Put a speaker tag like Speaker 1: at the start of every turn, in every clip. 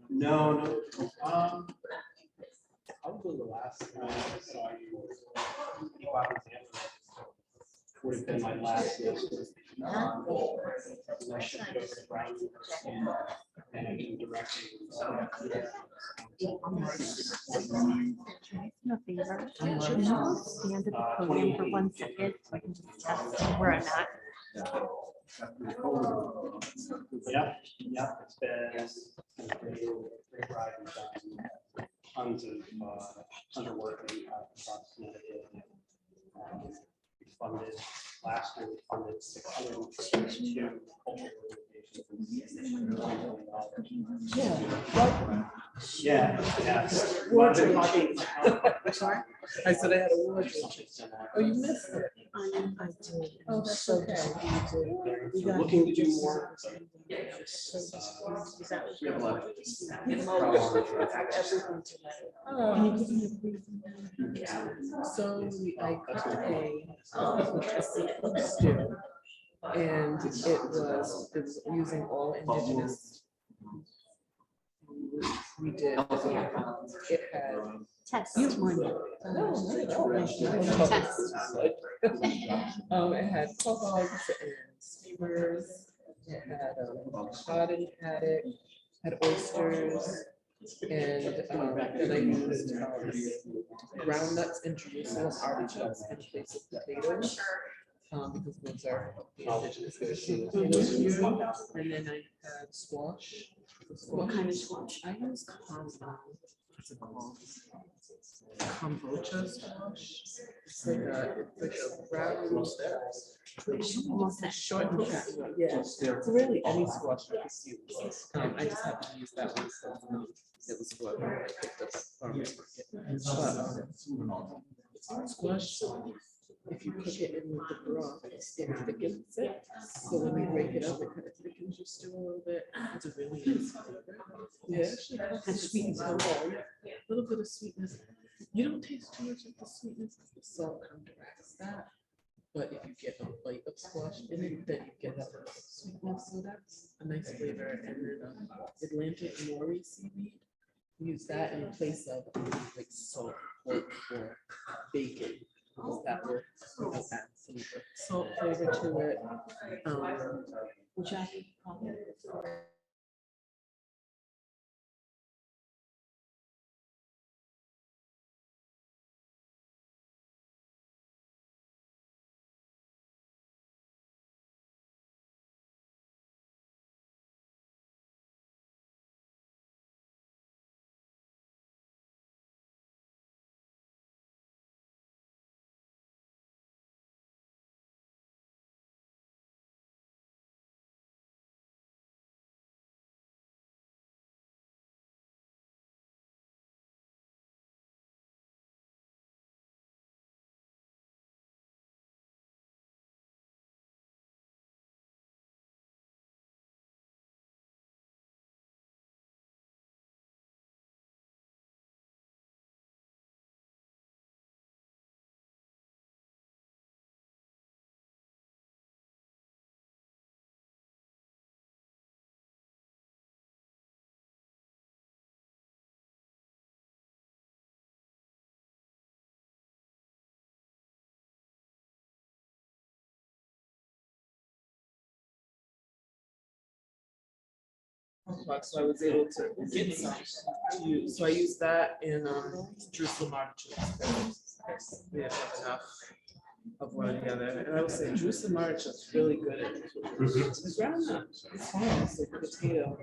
Speaker 1: No. Probably the last time I saw you would have been my last semester. I shifted over to Brown and I did directing.
Speaker 2: No favor. Can you stand at the podium for 1 second so I can just test where I'm at?
Speaker 1: Yeah, it's been a great ride. Tons of underwork that we have across Connecticut. We funded last year. We funded 652 cultural Yeah.
Speaker 3: Sorry? I said I had a word. Oh, you missed it.
Speaker 2: I did.
Speaker 3: Oh, that's okay.
Speaker 1: We're looking to do more.
Speaker 3: So I cooked a seafood stew, and it was using all indigenous. We did. It had.
Speaker 2: Test.
Speaker 3: Test. It had hogs and steamers. It had cod in haddock, had oysters, and then I used ground nuts and Jerusalem artichokes in place of potatoes. Because those are indigenous dishes. And then I had squash.
Speaker 2: What kind of squash?
Speaker 3: I use what's it called? Kombucha squash. It's like a round, short. Yeah, it's really any squash I could use. I just happened to use that one, so it was what I picked up at farmer's market. But squash, if you cook it in with the broth, it thickens it. So when you break it up, it kind of thickens your stew a little bit. It's a really nice flavor. Yeah, actually has sweetness. A little bit of sweetness. You don't taste too much of the sweetness because the salt counteracts that. But if you get a bite of squash in it, then you get that sweetness. So that's a nice flavor. And then Atlantic nori seaweed. Use that in place of like salt, pork, or bacon. Because that will add some salt flavor to it.
Speaker 2: Which I probably
Speaker 3: So I was able to get some to use. So I used that in Jerusalem artichokes. We have enough of one together. And I would say Jerusalem artichokes really good at the ground nut. It's fine. It's like potato.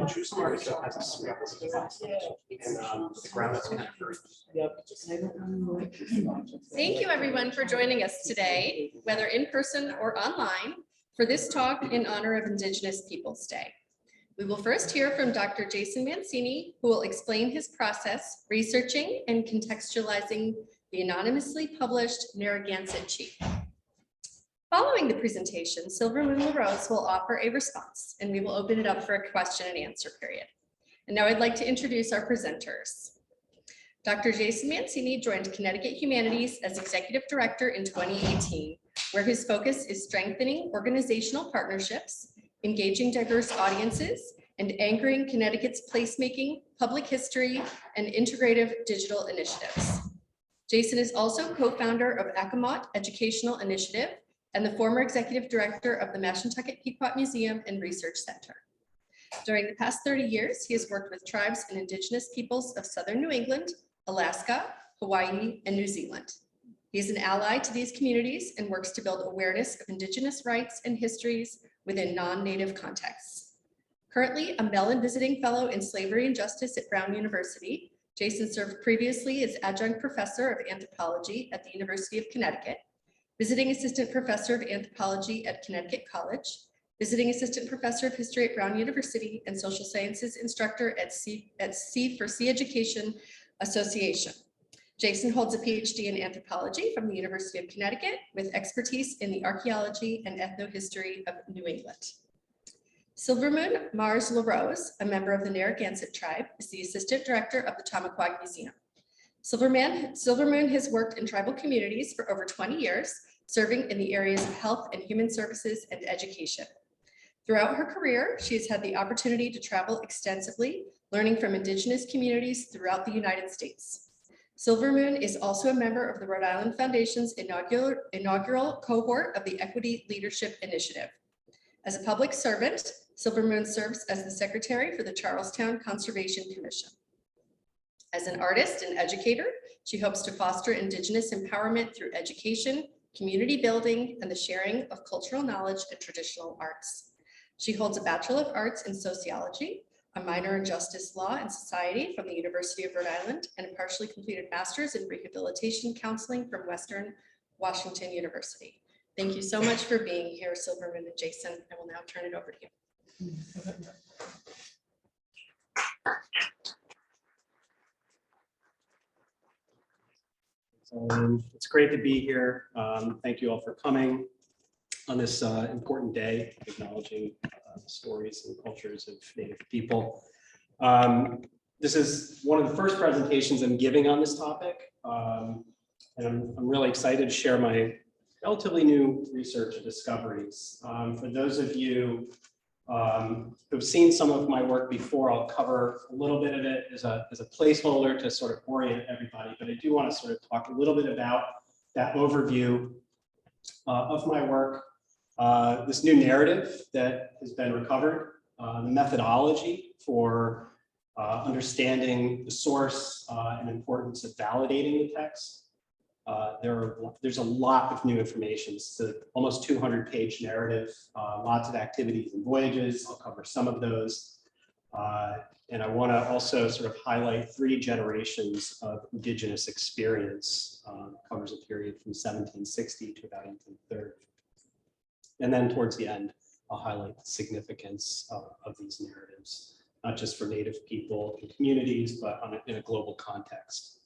Speaker 1: Jerusalem artichoke has a sweetness to it. And the groundnut's kind of fruity.
Speaker 3: Yep.
Speaker 4: Thank you, everyone, for joining us today, whether in person or online, for this talk in honor of Indigenous Peoples Day. We will first hear from Dr. Jason Mancini, who will explain his process researching and contextualizing the anonymously published Narragansett Chief. Following the presentation, Silvermoon LaRose will offer a response, and we will open it up for a question and answer period. And now I'd like to introduce our presenters. Dr. Jason Mancini joined Connecticut Humanities as Executive Director in 2018, where his focus is strengthening organizational partnerships, engaging diverse audiences, and anchoring Connecticut's placemaking, public history, and integrative digital initiatives. Jason is also co-founder of Accomaut Educational Initiative and the former executive director of the Mashantucket Pequot Museum and Research Center. During the past 30 years, he has worked with tribes and indigenous peoples of Southern New England, Alaska, Hawaii, and New Zealand. He is an ally to these communities and works to build awareness of indigenous rights and histories within non-native contexts. Currently a Mellon Visiting Fellow in Slavery and Justice at Brown University, Jason served previously as Adjunct Professor of Anthropology at the University of Connecticut, Visiting Assistant Professor of Anthropology at Connecticut College, Visiting Assistant Professor of History at Brown University, and Social Sciences Instructor at C for Sea Education Association. Jason holds a Ph.D. in anthropology from the University of Connecticut with expertise in the archaeology and ethnohistory of New England. Silvermoon LaRose, a member of the Narragansett tribe, is the Assistant Director of the Tamaqua Museum. Silvermoon has worked in tribal communities for over 20 years, serving in the areas of health and human services and education. Throughout her career, she has had the opportunity to travel extensively, learning from indigenous communities throughout the United States. Silvermoon is also a member of the Rhode Island Foundation's inaugural cohort of the Equity Leadership Initiative. As a public servant, Silvermoon serves as the Secretary for the Charlestown Conservation Commission. As an artist and educator, she hopes to foster Indigenous empowerment through education, community building, and the sharing of cultural knowledge and traditional arts. She holds a Bachelor of Arts in Sociology, a minor in Justice, Law, and Society from the University of Rhode Island, and a partially completed Master's in Rehabilitation Counseling from Western Washington University. Thank you so much for being here, Silvermoon and Jason. I will now turn it over to you.
Speaker 1: It's great to be here. Thank you all for coming on this important day, acknowledging the stories and cultures of Native people. This is one of the first presentations I'm giving on this topic, and I'm really excited to share my relatively new research and discoveries. For those of you who've seen some of my work before, I'll cover a little bit of it as a placeholder to sort of orient everybody, but I do want to sort of talk a little bit about that overview of my work, this new narrative that has been recovered, the methodology for understanding the source and importance of validating the text. There's a lot of new information. It's an almost 200-page narrative, lots of activities and voyages. I'll cover some of those. And I want to also sort of highlight 3 generations of Indigenous experience. Covers a period from 1760 to about 1830. And then towards the end, I'll highlight the significance of these narratives, not just for Native people and communities, but in a global context.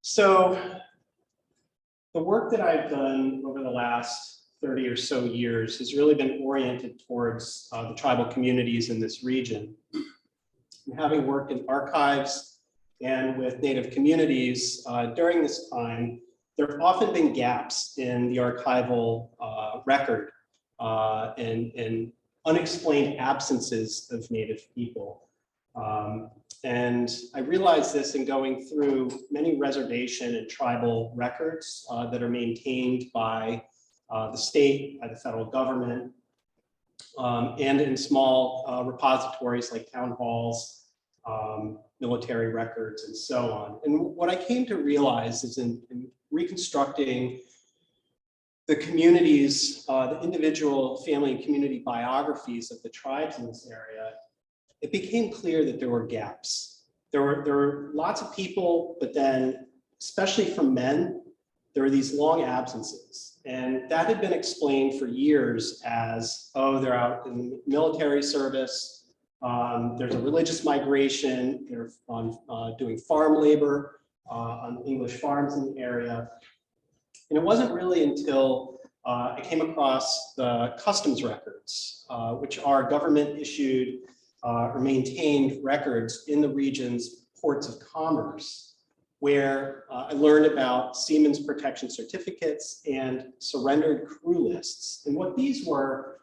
Speaker 1: So the work that I've done over the last 30 or so years has really been oriented towards the tribal communities in this region. And having worked in archives and with Native communities during this time, there have often been gaps in the archival record and unexplained absences of Native people. And I realized this in going through many reservation and tribal records that are maintained by the state, by the federal government, and in small repositories like town halls, military records, and so on. And what I came to realize is in reconstructing the communities, the individual family and community biographies of the tribes in this area, it became clear that there were gaps. There were lots of people, but then, especially for men, there were these long absences. And that had been explained for years as, oh, they're out in military service, there's a religious migration, they're doing farm labor on English farms in the area. And it wasn't really until I came across the customs records, which are government issued or maintained records in the regions ports of commerce, where I learned about seamen's protection certificates and surrendered crew lists. And what these were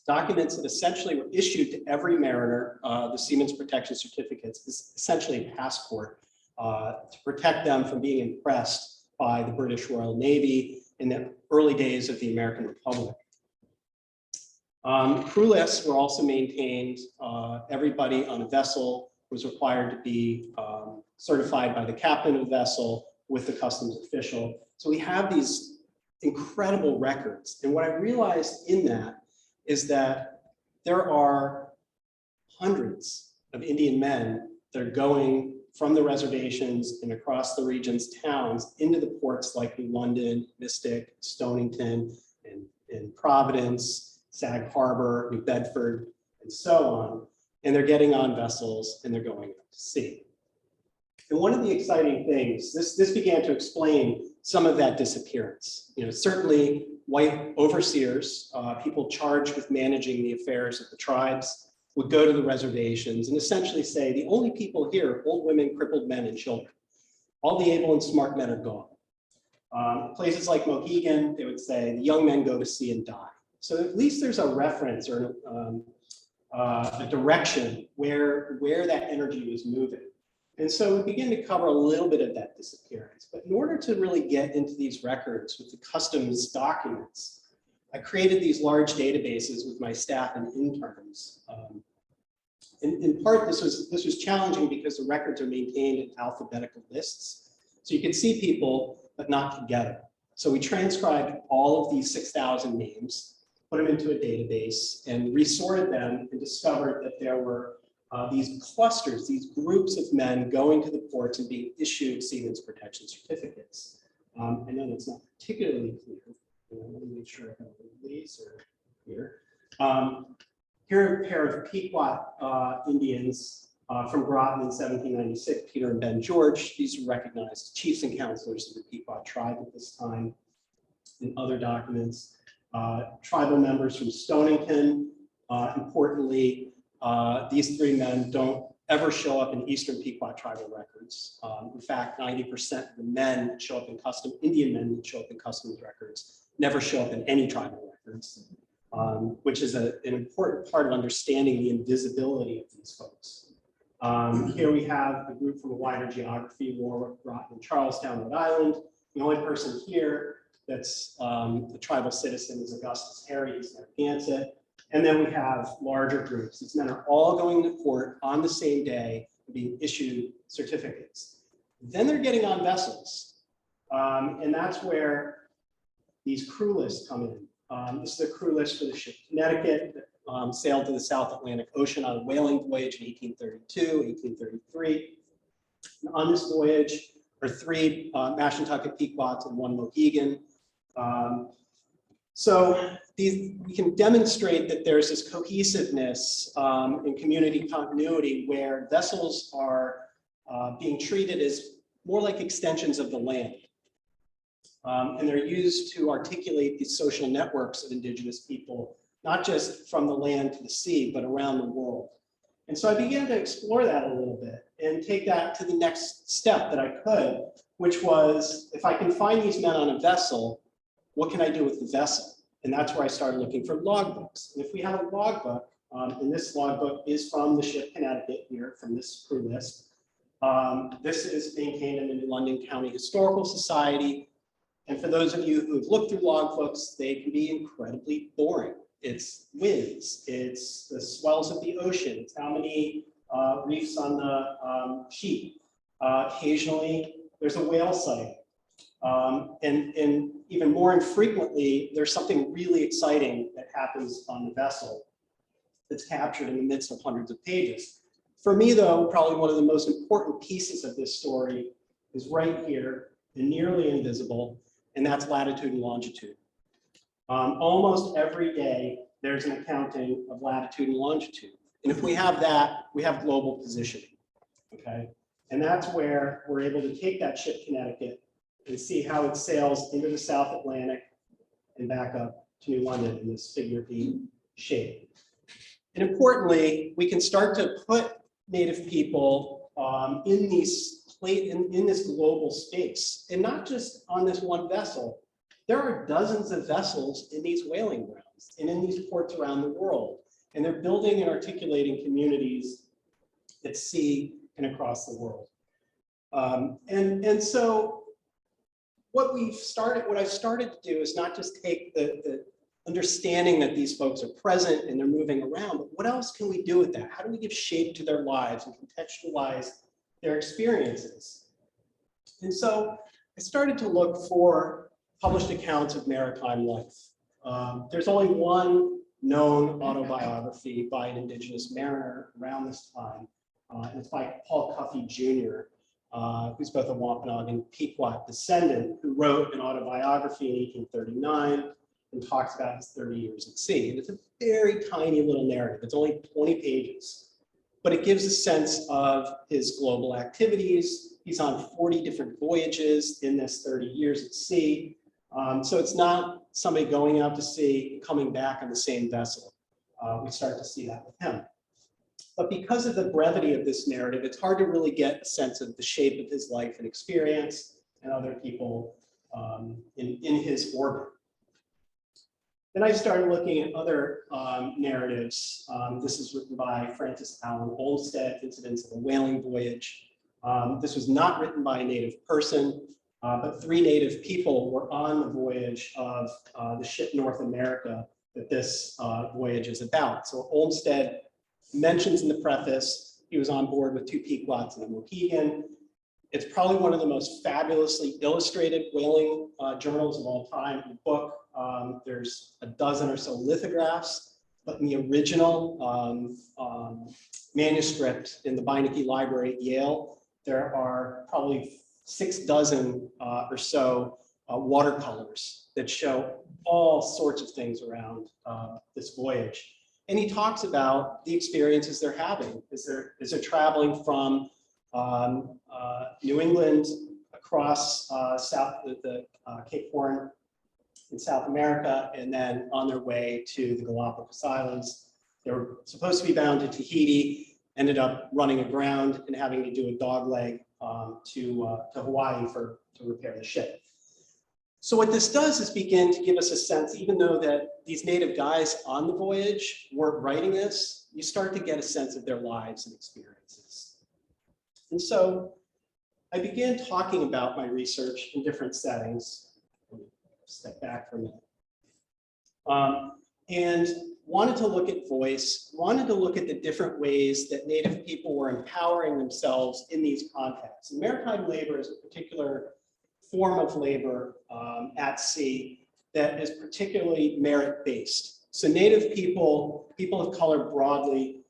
Speaker 1: documents that essentially were issued to every mariner. The seamen's protection certificates is essentially a passport to protect them from being impressed by the British Royal Navy in the early days of the American Republic. Crew lists were also maintained. Everybody on a vessel was required to be certified by the captain of the vessel with the customs official. So we have these incredible records. And what I realized in that is that there are hundreds of Indian men that are going from the reservations and across the region's towns into the ports like New London, Mystic, Stonington, and Providence, Sag Harbor, New Bedford, and so on. And they're getting on vessels and they're going out to sea. And one of the exciting things, this began to explain some of that disappearance. Certainly white overseers, people charged with managing the affairs of the tribes, would go to the reservations and essentially say, the only people here are old women, crippled men, and children. All the able and smart men are gone. Places like Mohegan, they would say, the young men go to sea and die. So at least there's a reference or a direction where that energy was moving. And so we begin to cover a little bit of that disappearance. But in order to really get into these records with the customs documents, I created these large databases with my staff and interns. In part, this was challenging because the records are maintained in alphabetical lists. So you can see people, but not together. So we transcribed all of these 6,000 names, put them into a database, and resorted them and discovered that there were these clusters, these groups of men going to the ports and being issued seamen's protection certificates. I know that's not particularly clear. Let me make sure I have these here. Here are a pair of Pequot Indians from Groton in 1796, Peter and Ben George. These are recognized chiefs and counselors of the Pequot tribe at this time. In other documents, tribal members from Stonington. Importantly, these three men don't ever show up in Eastern Pequot tribal records. In fact, 90% of the men that show up in Indian men that show up in customs records never show up in any tribal records, which is an important part of understanding the invisibility of these folks. Here we have a group from a wider geography, Warwick, Groton, and Charlestown, Rhode Island. The only person here that's a tribal citizen is Augustus Harry, he's Narragansett. And then we have larger groups. These men are all going to court on the same day and being issued certificates. Then they're getting on vessels. And that's where these crew lists come in. This is a crew list for the ship Connecticut that sailed to the South Atlantic Ocean on a whaling voyage in 1832, 1833. And on this voyage are 3 Mashantucket Pequots and 1 Mohegan. So we can demonstrate that there's this cohesiveness and community continuity where vessels are being treated as more like extensions of the land. And they're used to articulate these social networks of Indigenous people, not just from the land to the sea, but around the world. And so I began to explore that a little bit and take that to the next step that I could, which was, if I can find these men on a vessel, what can I do with the vessel? And that's where I started looking for logbooks. And if we have a logbook, and this logbook is from the ship Connecticut here, from this crew list. This is maintained in the New London County Historical Society. And for those of you who have looked through logbooks, they can be incredibly boring. It's winds, it's the swells of the ocean, it's how many reefs on the sheet. Occasionally, there's a whale sighting. And even more infrequently, there's something really exciting that happens on the vessel that's captured in the midst of hundreds of pages. For me, though, probably one of the most important pieces of this story is right here, and nearly invisible, and that's latitude and longitude. Almost every day, there's an accounting of latitude and longitude. And if we have that, we have global positioning, okay? And that's where we're able to take that ship Connecticut and see how it sails into the South Atlantic and back up to New London in this figure 8 shape. And importantly, we can start to put Native people in this global space, and not just on this one vessel. There are dozens of vessels in these whaling grounds and in these ports around the world, and they're building and articulating communities at sea and across the world. And so what I've started to do is not just take the understanding that these folks are present and they're moving around, but what else can we do with that? How do we give shape to their lives and contextualize their experiences? And so I started to look for published accounts of maritime life. There's only one known autobiography by an Indigenous mariner around this time, and it's by Paul Cuffey Jr., who's both a Wampanoag and Pequot descendant, who wrote an autobiography in 1839 and talks about his 30 years at sea. And it's a very tiny little narrative. It's only 20 pages, but it gives a sense of his global activities. He's on 40 different voyages in this 30 years at sea. So it's not somebody going out to sea and coming back on the same vessel. We start to see that with him. But because of the brevity of this narrative, it's hard to really get a sense of the shape of his life and experience and other people in his orbit. Then I started looking at other narratives. This is written by Francis Allen Olmsted, Incidents of a Whaling Voyage. This was not written by a native person, but 3 native people were on the voyage of the ship North America that this voyage is about. So Olmsted mentions in the preface, he was on board with 2 Pequots and a Mohegan. It's probably one of the most fabulously illustrated whaling journals of all time. In the book, there's a dozen or so lithographs, but in the original manuscript in the Beinecke Library at Yale, there are probably 6 dozen or so watercolors that show all sorts of things around this voyage. And he talks about the experiences they're having as they're traveling from New England across the Cape Horn in South America, and then on their way to the Galapagos Islands. They were supposed to be bound to Tahiti, ended up running aground and having to do a dogleg to Hawaii to repair the ship. So what this does is begin to give us a sense, even though that these native guys on the voyage weren't writing this, you start to get a sense of their lives and experiences. And so I began talking about my research in different settings. Let me step back for a minute. And wanted to look at voice, wanted to look at the different ways that native people were empowering themselves in these contexts. And maritime labor is a particular form of labor at sea that is particularly merit-based. So native people, people of color broadly,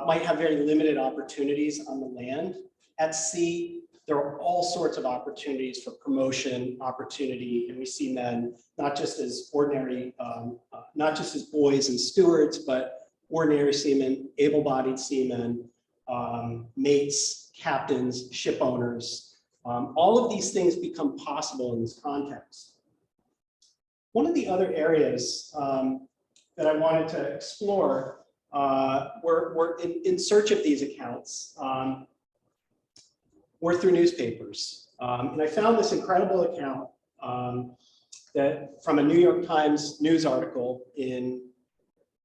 Speaker 1: might have very limited opportunities on the land. At sea, there are all sorts of opportunities for promotion, opportunity, and we see men not just as ordinary, not just as boys and stewards, but ordinary seamen, able-bodied seamen, mates, captains, ship owners. All of these things become possible in this context. One of the other areas that I wanted to explore were in search of these accounts were through newspapers. And I found this incredible account that from a New York Times news article in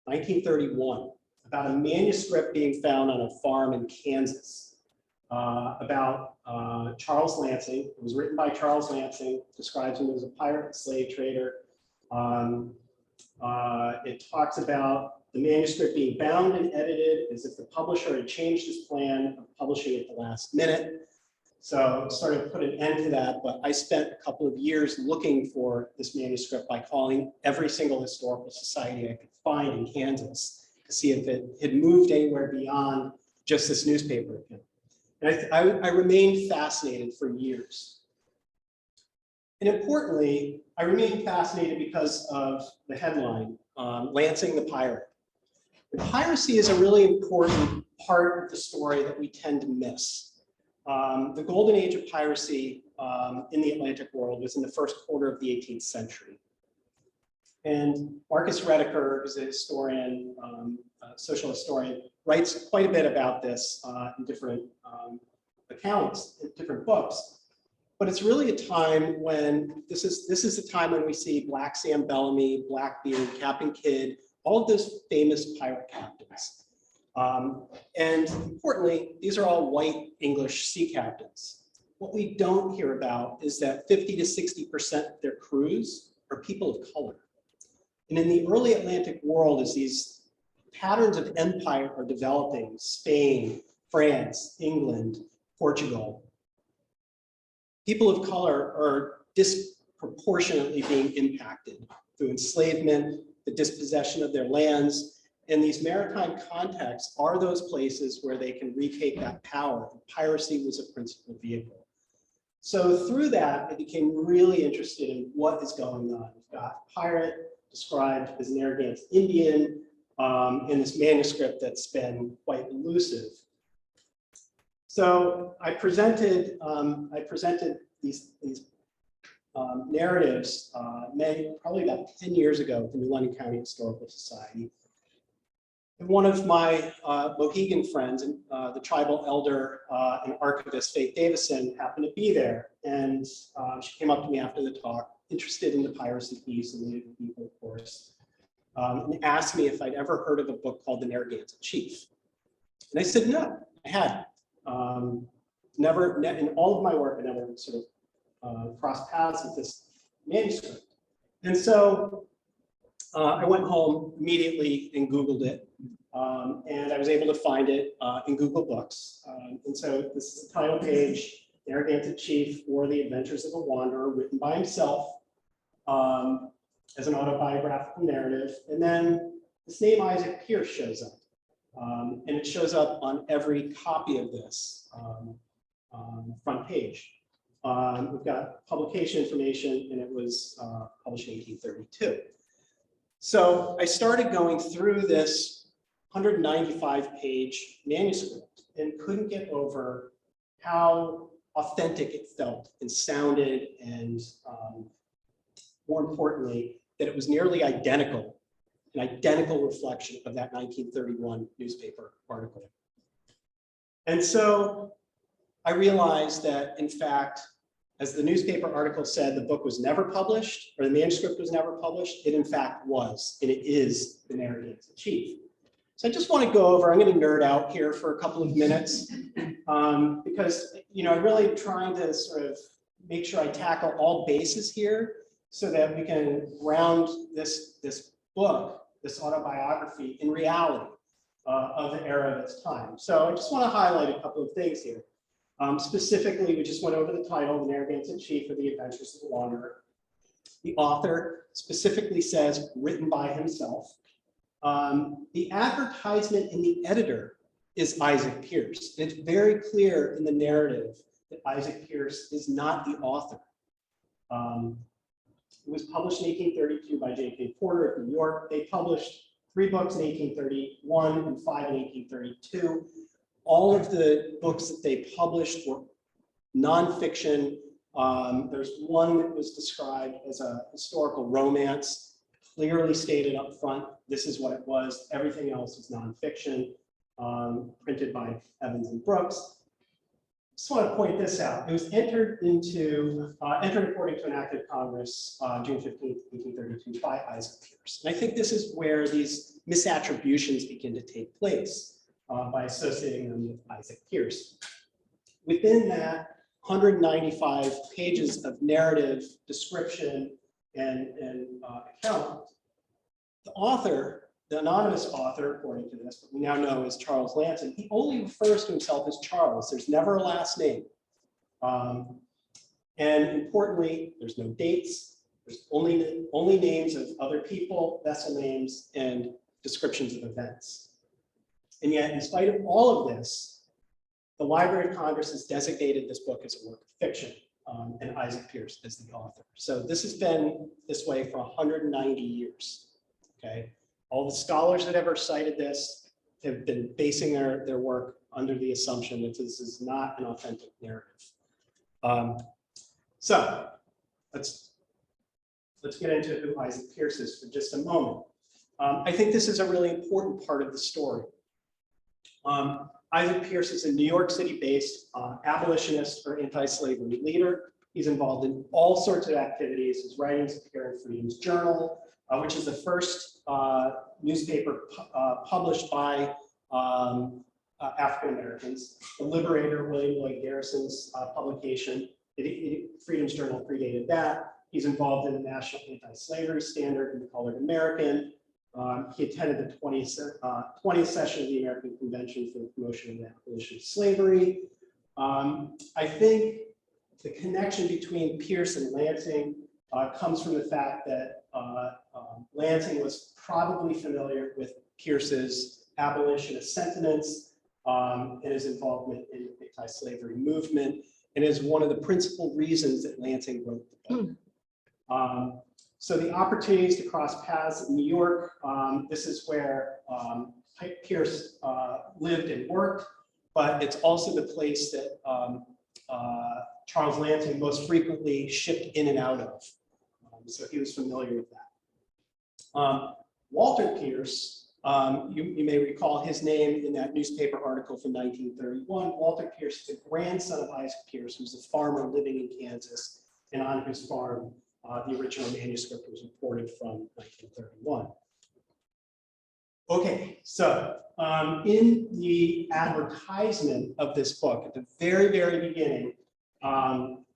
Speaker 1: 1931 about a manuscript being found on a farm in Kansas about Charles Lansing. It was written by Charles Lansing, describes him as a pirate and slave trader. It talks about the manuscript being bound and edited as if the publisher had changed his plan of publishing at the last minute. So started to put an end to that, but I spent a couple of years looking for this manuscript by calling every single historical society I could find in Kansas to see if it had moved anywhere beyond just this newspaper account. And I remained fascinated for years. And importantly, I remained fascinated because of the headline, Lansing the Pirate. And piracy is a really important part of the story that we tend to miss. The golden age of piracy in the Atlantic world was in the first quarter of the 18th century. And Marcus Rediker, who's a historian, social historian, writes quite a bit about this in different accounts, in different books. But it's really a time when this is the time when we see Black Sam Bellamy, Blackbeard, Captain Kidd, all of those famous pirate captains. And importantly, these are all white English sea captains. What we don't hear about is that 50 to 60% of their crews are people of color. And in the early Atlantic world, as these patterns of empire are developing, Spain, France, England, Portugal, people of color are disproportionately being impacted through enslavement, the dispossession of their lands, and these maritime contexts are those places where they can retake that power. Piracy was a principal vehicle. So through that, I became really interested in what is going on. We've got pirate described as Narragansett Indian in this manuscript that's been quite elusive. So I presented these narratives probably about 10 years ago at the New London County Historical Society. And one of my Mohegan friends, the tribal elder and archivist Faith Davison, happened to be there. And she came up to me after the talk, interested in the piracy piece and the Native people, of course, and asked me if I'd ever heard of a book called The Narragansett Chief. And I said, no, I hadn't. Never, in all of my work, I never sort of crossed paths with this manuscript. And so I went home immediately and Googled it. And I was able to find it in Google Books. And so this is the title page, Narragansett Chief or the Adventures of a Wanderer, written by himself as an autobiographical narrative. And then this name Isaac Pierce shows up. And it shows up on every copy of this front page. We've got publication information, and it was published in 1832. So I started going through this 195-page manuscript and couldn't get over how authentic it felt and sounded, and more importantly, that it was nearly identical, an identical reflection of that 1931 newspaper article. And so I realized that, in fact, as the newspaper article said, the book was never published, or the manuscript was never published. It in fact was, and it is the Narragansett Chief. So I just want to go over, I'm going to nerd out here for a couple of minutes, because I'm really trying to sort of make sure I tackle all bases here so that we can ground this book, this autobiography, in reality of the era of its time. So I just want to highlight a couple of things here. Specifically, we just went over the title, The Narragansett Chief or the Adventures of the Wanderer. The author specifically says written by himself. The advertisement in the editor is Isaac Pierce. And it's very clear in the narrative that Isaac Pierce is not the author. It was published in 1832 by J.K. Porter of New York. They published 3 books in 1831 and 5 in 1832. All of the books that they published were nonfiction. There's one that was described as a historical romance, clearly stated up front, this is what it was. Everything else is nonfiction, printed by Evans and Brooks. Just want to point this out. It was entered according to an act of Congress, June 15th, 1832, by Isaac Pierce. And I think this is where these misattributions begin to take place. By associating them with Isaac Pierce. Within that 195 pages of narrative, description, and account, the author, the anonymous author, according to this, but we now know as Charles Lanson, he only refers to himself as Charles. There's never a last name. And importantly, there's no dates. There's only names of other people, vessel names, and descriptions of events. And yet, in spite of all of this, the Library of Congress has designated this book as a work of fiction, and Isaac Pierce as the author. So this has been this way for 190 years, okay? All the scholars that ever cited this have been basing their work under the assumption that this is not an authentic narrative. So let's get into who Isaac Pierce is for just a moment. I think this is a really important part of the story. Isaac Pierce is a New York City-based abolitionist or anti-slavery leader. He's involved in all sorts of activities. His writings appear in Freedom's Journal, which is the first newspaper published by African Americans. The Liberator, William Lloyd Garrison's publication. Freedom's Journal predated that. He's involved in the National Anti-Slavery Standard and the Colored American. He attended the 20th session of the American Convention for the Promotion of the Abolition of Slavery. I think the connection between Pierce and Lansing comes from the fact that Lansing was probably familiar with Pierce's abolitionist sentiments and his involvement in the anti-slavery movement, and is one of the principal reasons that Lansing wrote the book. So the opportunities to cross paths in New York, this is where Pierce lived and worked, but it's also the place that Charles Lansing most frequently shipped in and out of. So he was familiar with that. Walter Pierce, you may recall his name in that newspaper article from 1931. Walter Pierce is the grandson of Isaac Pierce, who's a farmer living in Kansas, and on whose farm the original manuscript was reported from 1931. Okay, so in the advertisement of this book, at the very, very beginning,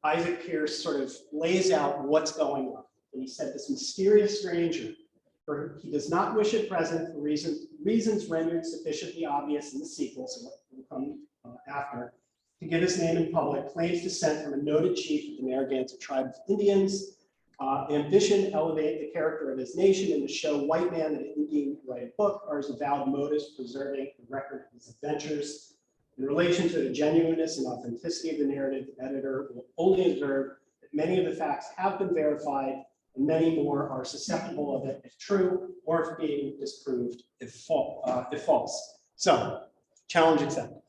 Speaker 1: Isaac Pierce sort of lays out what's going on. And he said, this mysterious stranger, for he does not wish at present for reasons rendered sufficiently obvious in the sequel, so what will come after, to give his name in public, claims descent from a noted chief of the Narragansett tribe of Indians, ambition to elevate the character of his nation and to show white man that an Indian can write a book are his avowed motives preserving the record of his adventures. In relation to the genuineness and authenticity of the narrative, the editor will only observe that many of the facts have been verified and many more are susceptible of it if true or if being disproved if false. So, challenge accepted.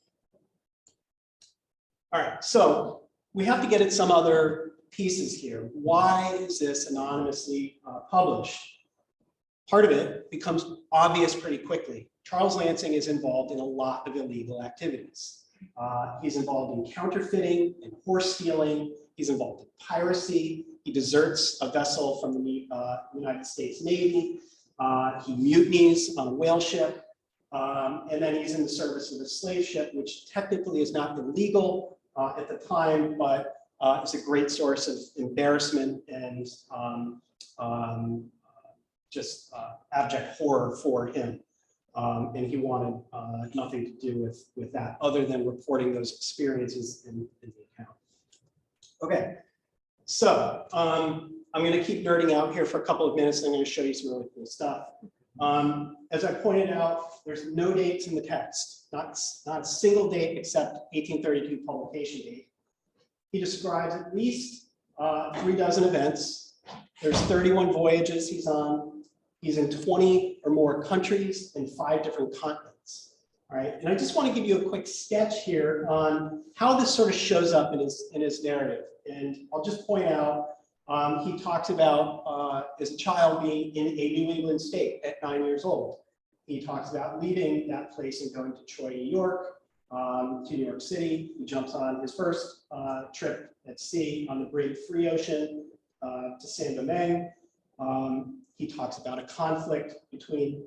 Speaker 1: All right, so we have to get at some other pieces here. Why is this anonymously published? Part of it becomes obvious pretty quickly. Charles Lansing is involved in a lot of illegal activities. He's involved in counterfeiting and horse stealing. He's involved in piracy. He deserts a vessel from the United States Navy. He mutinies on a whale ship. And then he's in the service of a slave ship, which technically is not illegal at the time, but it's a great source of embarrassment and just abject horror for him. And he wanted nothing to do with that other than reporting those experiences in the account. Okay, so I'm going to keep nerding out here for a couple of minutes. I'm going to show you some really cool stuff. As I pointed out, there's no dates in the text, not a single date except 1832 publication date. He describes at least 3 dozen events. There's 31 voyages he's on. He's in 20 or more countries and 5 different continents. All right, and I just want to give you a quick sketch here on how this sort of shows up in his narrative. And I'll just point out, he talks about as a child being in a New England state at 9 years old. He talks about leaving that place and going to Troy, New York, to New York City. He jumps on his first trip at sea on the Great Free Ocean to Saint Domingue. He talks about a conflict between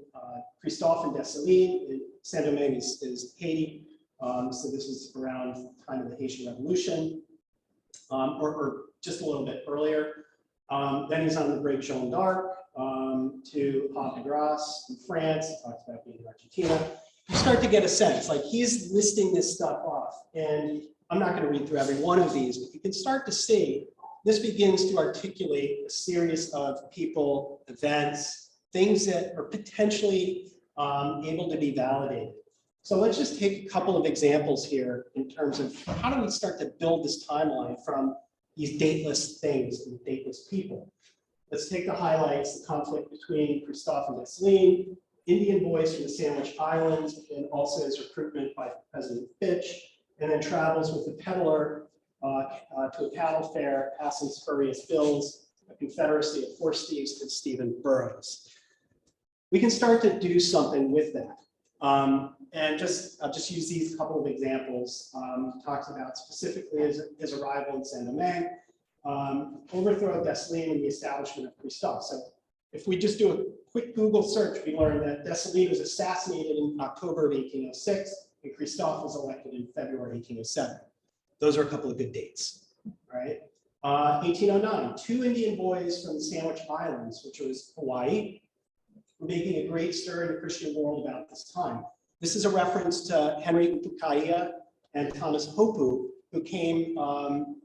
Speaker 1: Christophe and Dessalines. Saint Domingue is Haiti. So this is around the time of the Haitian Revolution, or just a little bit earlier. Then he's on the Great Jeanne d'Arc to Havre de Grace in France. He talks about being in Argentina. You start to get a sense, like he's listing this stuff off. And I'm not going to read through every one of these, but you can start to see this begins to articulate a series of people, events, things that are potentially able to be validated. So let's just take a couple of examples here in terms of how do we start to build this timeline from these dateless things and dateless people. Let's take the highlights, the conflict between Christophe and Dessalines, Indian boys from the Sandwich Islands, and also his recruitment by President Fitch, and then travels with a peddler to a cattle fair, passing spurious bills, a confederacy of horse thieves to Stephen Burroughs. We can start to do something with that. And I'll just use these couple of examples. He talks about specifically his arrival in Saint Domingue, overthrow of Dessalines and the establishment of Christophe. So if we just do a quick Google search, we learn that Dessalines was assassinated in October of 1806 and Christophe was elected in February 1807. Those are a couple of good dates, right? 1809, 2 Indian boys from the Sandwich Islands, which was Hawaii, were making a great stir in the Christian world about this time. This is a reference to Henry Upukaia and Thomas Hopu, who came on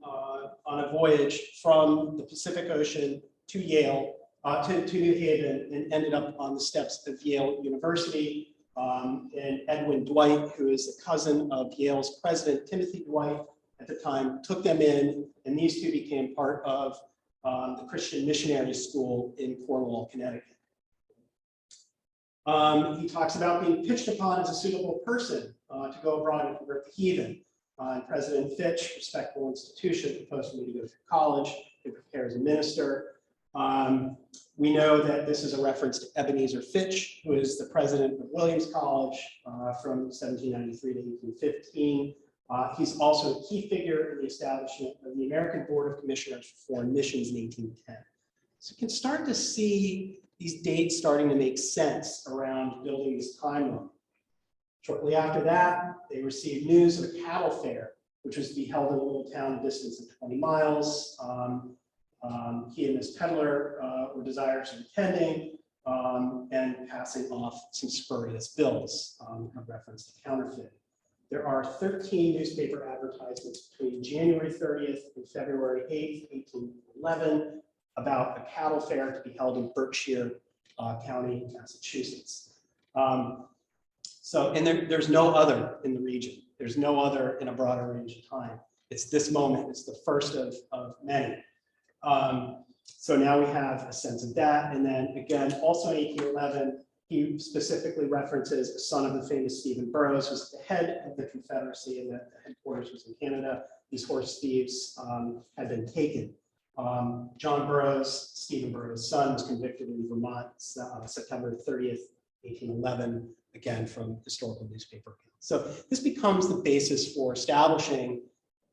Speaker 1: a voyage from the Pacific Ocean to Yale, to New Haven, and ended up on the steps of Yale University. And Edwin Dwight, who is the cousin of Yale's president, Timothy Dwight, at the time, took them in, and these two became part of the Christian Missionary School in Cornwall, Connecticut. He talks about being pitched upon as a suitable person to go abroad and convert the heathen. And President Fitch, respectable institution, proposed for me to go through college to prepare as a minister. We know that this is a reference to Ebenezer Fitch, who is the president of Williams College from 1793 to 1815. He's also a key figure in the establishment of the American Board of Commissioners for Foreign Missions in 1810. So you can start to see these dates starting to make sense around building this timeline. Shortly after that, they received news of a cattle fair, which was to be held in a little town distance of 20 miles. He and his peddler were desirous of attending and passing off some spurious bills, a reference to counterfeit. There are 13 newspaper advertisements between January 30th and February 8th, 1811, about a cattle fair to be held in Berkshire County, Massachusetts. And there's no other in the region. There's no other in a broader range of time. It's this moment. It's the first of many. So now we have a sense of that. And then again, also in 1811, he specifically references a son of the famous Stephen Burrows, who's the head of the Confederacy, and the headquarters was in Canada. These horse thieves had been taken. John Burroughs, Stephen Burrows' son, was convicted in Vermont, September 30th, 1811, again from historical newspaper accounts. So this becomes the basis for establishing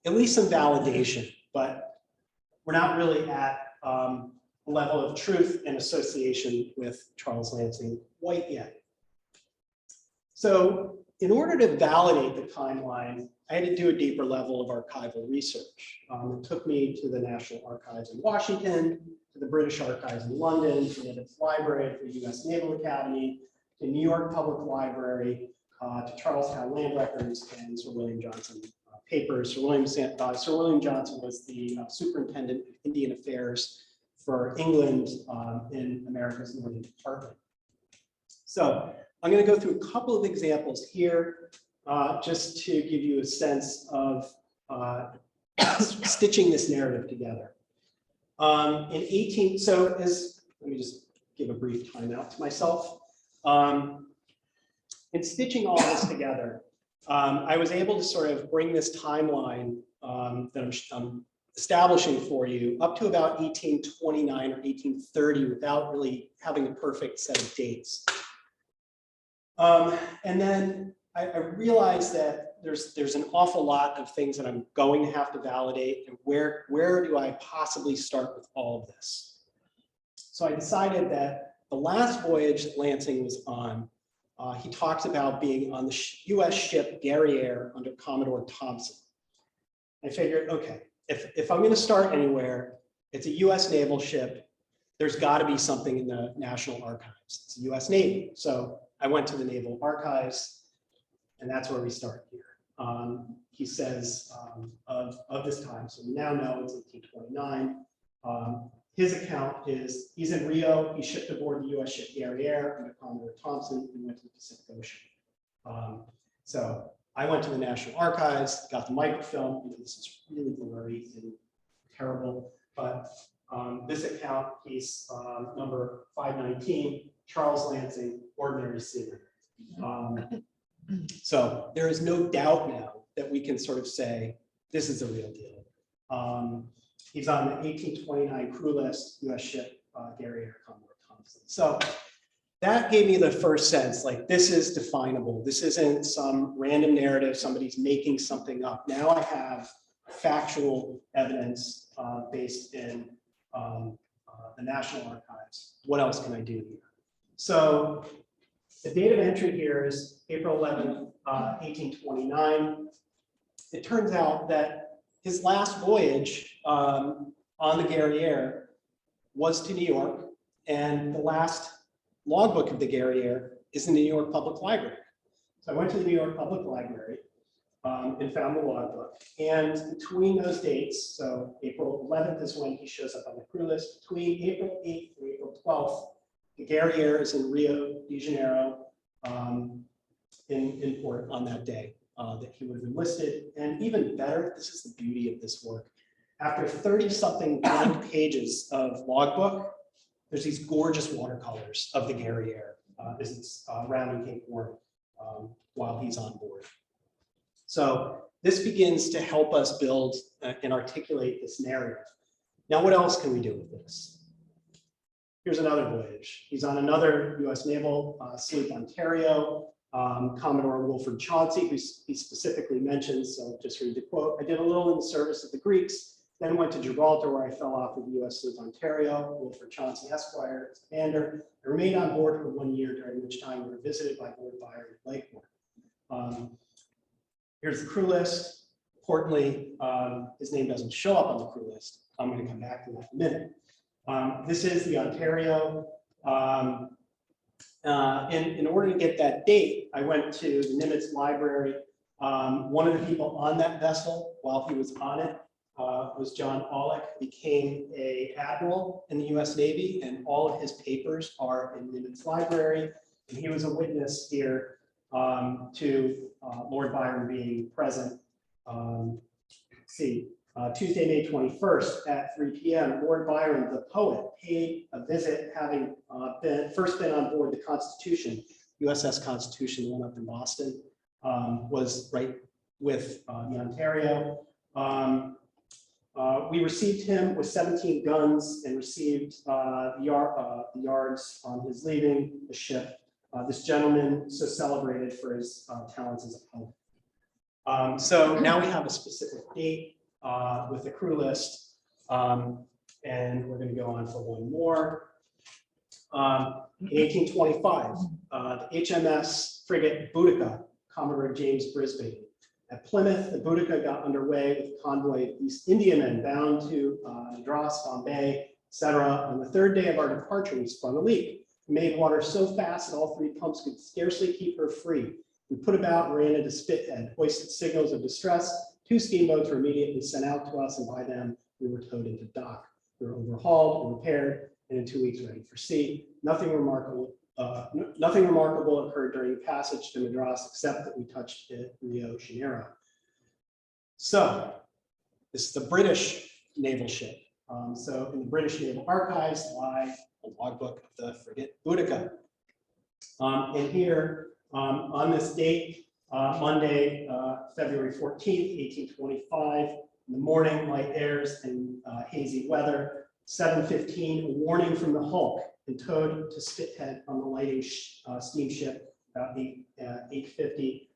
Speaker 1: at least some validation, but we're not really at a level of truth and association with Charles Lansing White yet. So in order to validate the timeline, I had to do a deeper level of archival research. It took me to the National Archives in Washington, to the British Archives in London, to the Native Library for the US Naval Academy, to New York Public Library, to Charlestown Land Records and Sir William Johnson papers. Sir William Johnson was the superintendent of Indian Affairs for England in America's Northern Department. So I'm going to go through a couple of examples here just to give you a sense of stitching this narrative together. Let me just give a brief timeout to myself. In stitching all this together, I was able to sort of bring this timeline that I'm establishing for you up to about 1829 or 1830 without really having a perfect set of dates. And then I realized that there's an awful lot of things that I'm going to have to validate, and where do I possibly start with all of this? So I decided that the last voyage that Lansing was on, he talks about being on the US ship Guerriere under Commodore Thompson. I figured, okay, if I'm going to start anywhere, it's a US naval ship. There's got to be something in the National Archives. It's the US Navy. So I went to the Naval Archives, and that's where we start here. He says of this time, so we now know it's 1829. His account is he's in Rio. He shipped aboard the US ship Guerriere under Commodore Thompson and went to the Pacific Ocean. So I went to the National Archives, got the microfilm. This is really blurry and terrible, but this account, piece number 519, Charles Lansing, ordinary seaman. So there is no doubt now that we can sort of say this is a real deal. He's on the 1829 crew list, US ship Guerriere, Commodore Thompson. So that gave me the first sense, like, this is definable. This isn't some random narrative, somebody's making something up. Now I have factual evidence based in the National Archives. What else can I do here? So the date of entry here is April 11th, 1829. It turns out that his last voyage on the Guerriere was to New York, and the last logbook of the Guerriere is in the New York Public Library. So I went to the New York Public Library and found the logbook. And between those dates, so April 11th is when he shows up on the crew list. Between April 8th and April 12th, the Guerriere is in Rio de Janeiro in port on that day that he would have enlisted. And even better, this is the beauty of this work. After 30-something blank pages of logbook, there's these gorgeous watercolors of the Guerriere as it's rounding Cape Horn while he's on board. So this begins to help us build and articulate this narrative. Now, what else can we do with this? Here's another voyage. He's on another US naval sloop, Ontario. Commodore Wilfred Chauncey, who he specifically mentions, so just read the quote. I did a little in the service of the Greeks, then went to Gibraltar, where I fell off with the US sloop Ontario, Wilfred Chauncey Esquire, as commander. I remained on board for 1 year, during which time we were visited by Lord Byron at Lakeport. Here's the crew list. Importantly, his name doesn't show up on the crew list. I'm going to come back to that in a minute. This is the Ontario. In order to get that date, I went to the Nimitz Library. One of the people on that vessel, while he was on it, was John Aulick, who became an admiral in the US Navy, and all of his papers are in Nimitz Library. And he was a witness here to Lord Byron being present. Tuesday, May 21st at 3 p.m., Lord Byron, the poet, paid a visit, having first been on board the Constitution, USS Constitution, the one up in Boston, was right with the Ontario. We received him with 17 guns and received the yards on his leaving the ship. This gentleman so celebrated for his talents as a poet. So now we have a specific date with the crew list, and we're going to go on for one more. In 1825, the HMS frigate Boudica, Commodore James Brisbane. At Plymouth, the Boudica got underway with a convoy of East Indiamen bound to Madras, Bombay, etc. On the third day of our departure, we sprung a leak. We made water so fast that all three pumps could scarcely keep her free. We put about and ran into Spithead, hoisted signals of distress. 2 steamboats were immediately sent out to us, and by them, we were towed into dock. We were overhauled and repaired, and in 2 weeks ready for sea. Nothing remarkable occurred during the passage to Madras, except that we touched at Rio de Janeiro. So this is the British naval ship. So in the British Naval Archives lie the logbook of the frigate Boudica. And here, on this date, Monday, February 14th, 1825, in the morning, light airs and hazy weather, 7:15, a warning from the Hulk, and towed to Spithead on the lighting steamship, about 8:50,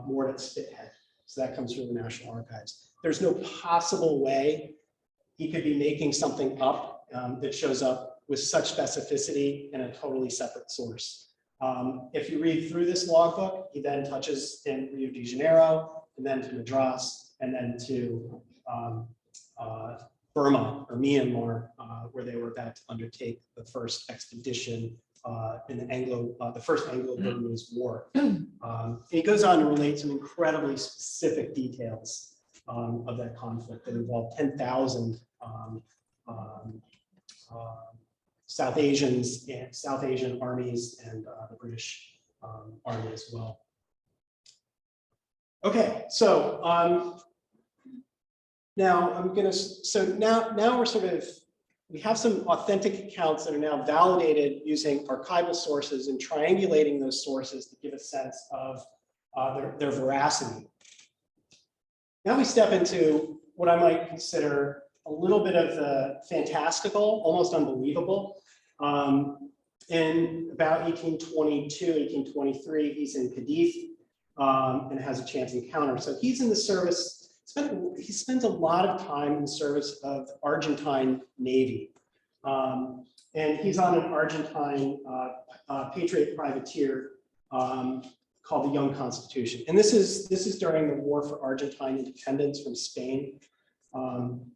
Speaker 1: moored at Spithead. So that comes from the National Archives. There's no possible way he could be making something up that shows up with such specificity in a totally separate source. If you read through this logbook, he then touches in Rio de Janeiro, and then to Madras, and then to Burma or Myanmar, where they were about to undertake the first expedition in the first Anglo-Burmese War. He goes on to relate some incredibly specific details of that conflict that involved 10,000 South Asian armies and the British army as well. Okay, so now we have some authentic accounts that are now validated using archival sources and triangulating those sources to give a sense of their veracity. Now we step into what I might consider a little bit of the fantastical, almost unbelievable. In about 1822, 1823, he's in Cadiz and has a chance encounter. So he's in the service, he spends a lot of time in the service of the Argentine Navy. And he's on an Argentine Patriot privateer called the Young Constitution. And this is during the War for Argentine independence from Spain. And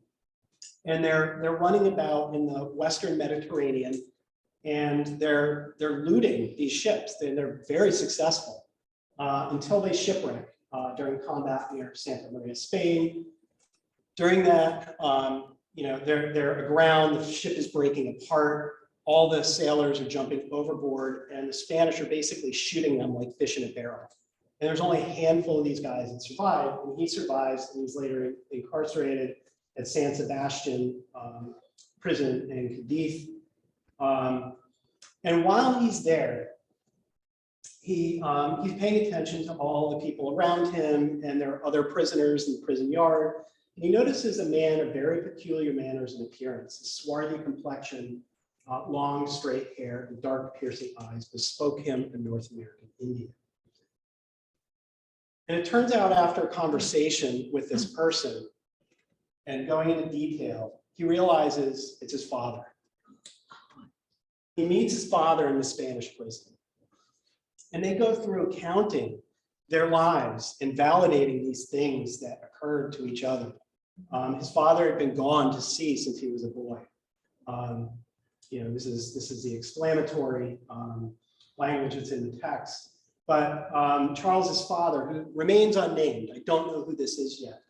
Speaker 1: they're running about in the Western Mediterranean, and they're looting these ships. They're very successful until they shipwreck during combat near Santa Maria, Spain. During that, they're aground, the ship is breaking apart, all the sailors are jumping overboard, and the Spanish are basically shooting them like fish in a barrel. And there's only a handful of these guys that survive, and he survives, and he's later incarcerated at San Sebastian prison in Cadiz. And while he's there, he's paying attention to all the people around him, and there are other prisoners in the prison yard. And he notices a man of very peculiar manners and appearance, a swarthy complexion, long straight hair, and dark piercing eyes bespoke him a North American Indian. And it turns out after a conversation with this person and going into detail, he realizes it's his father. He meets his father in the Spanish prison, and they go through counting their lives and validating these things that occurred to each other. His father had been gone to sea since he was a boy. This is the exclamatory language that's in the text. But Charles's father, who remains unnamed, I don't know who this is yet.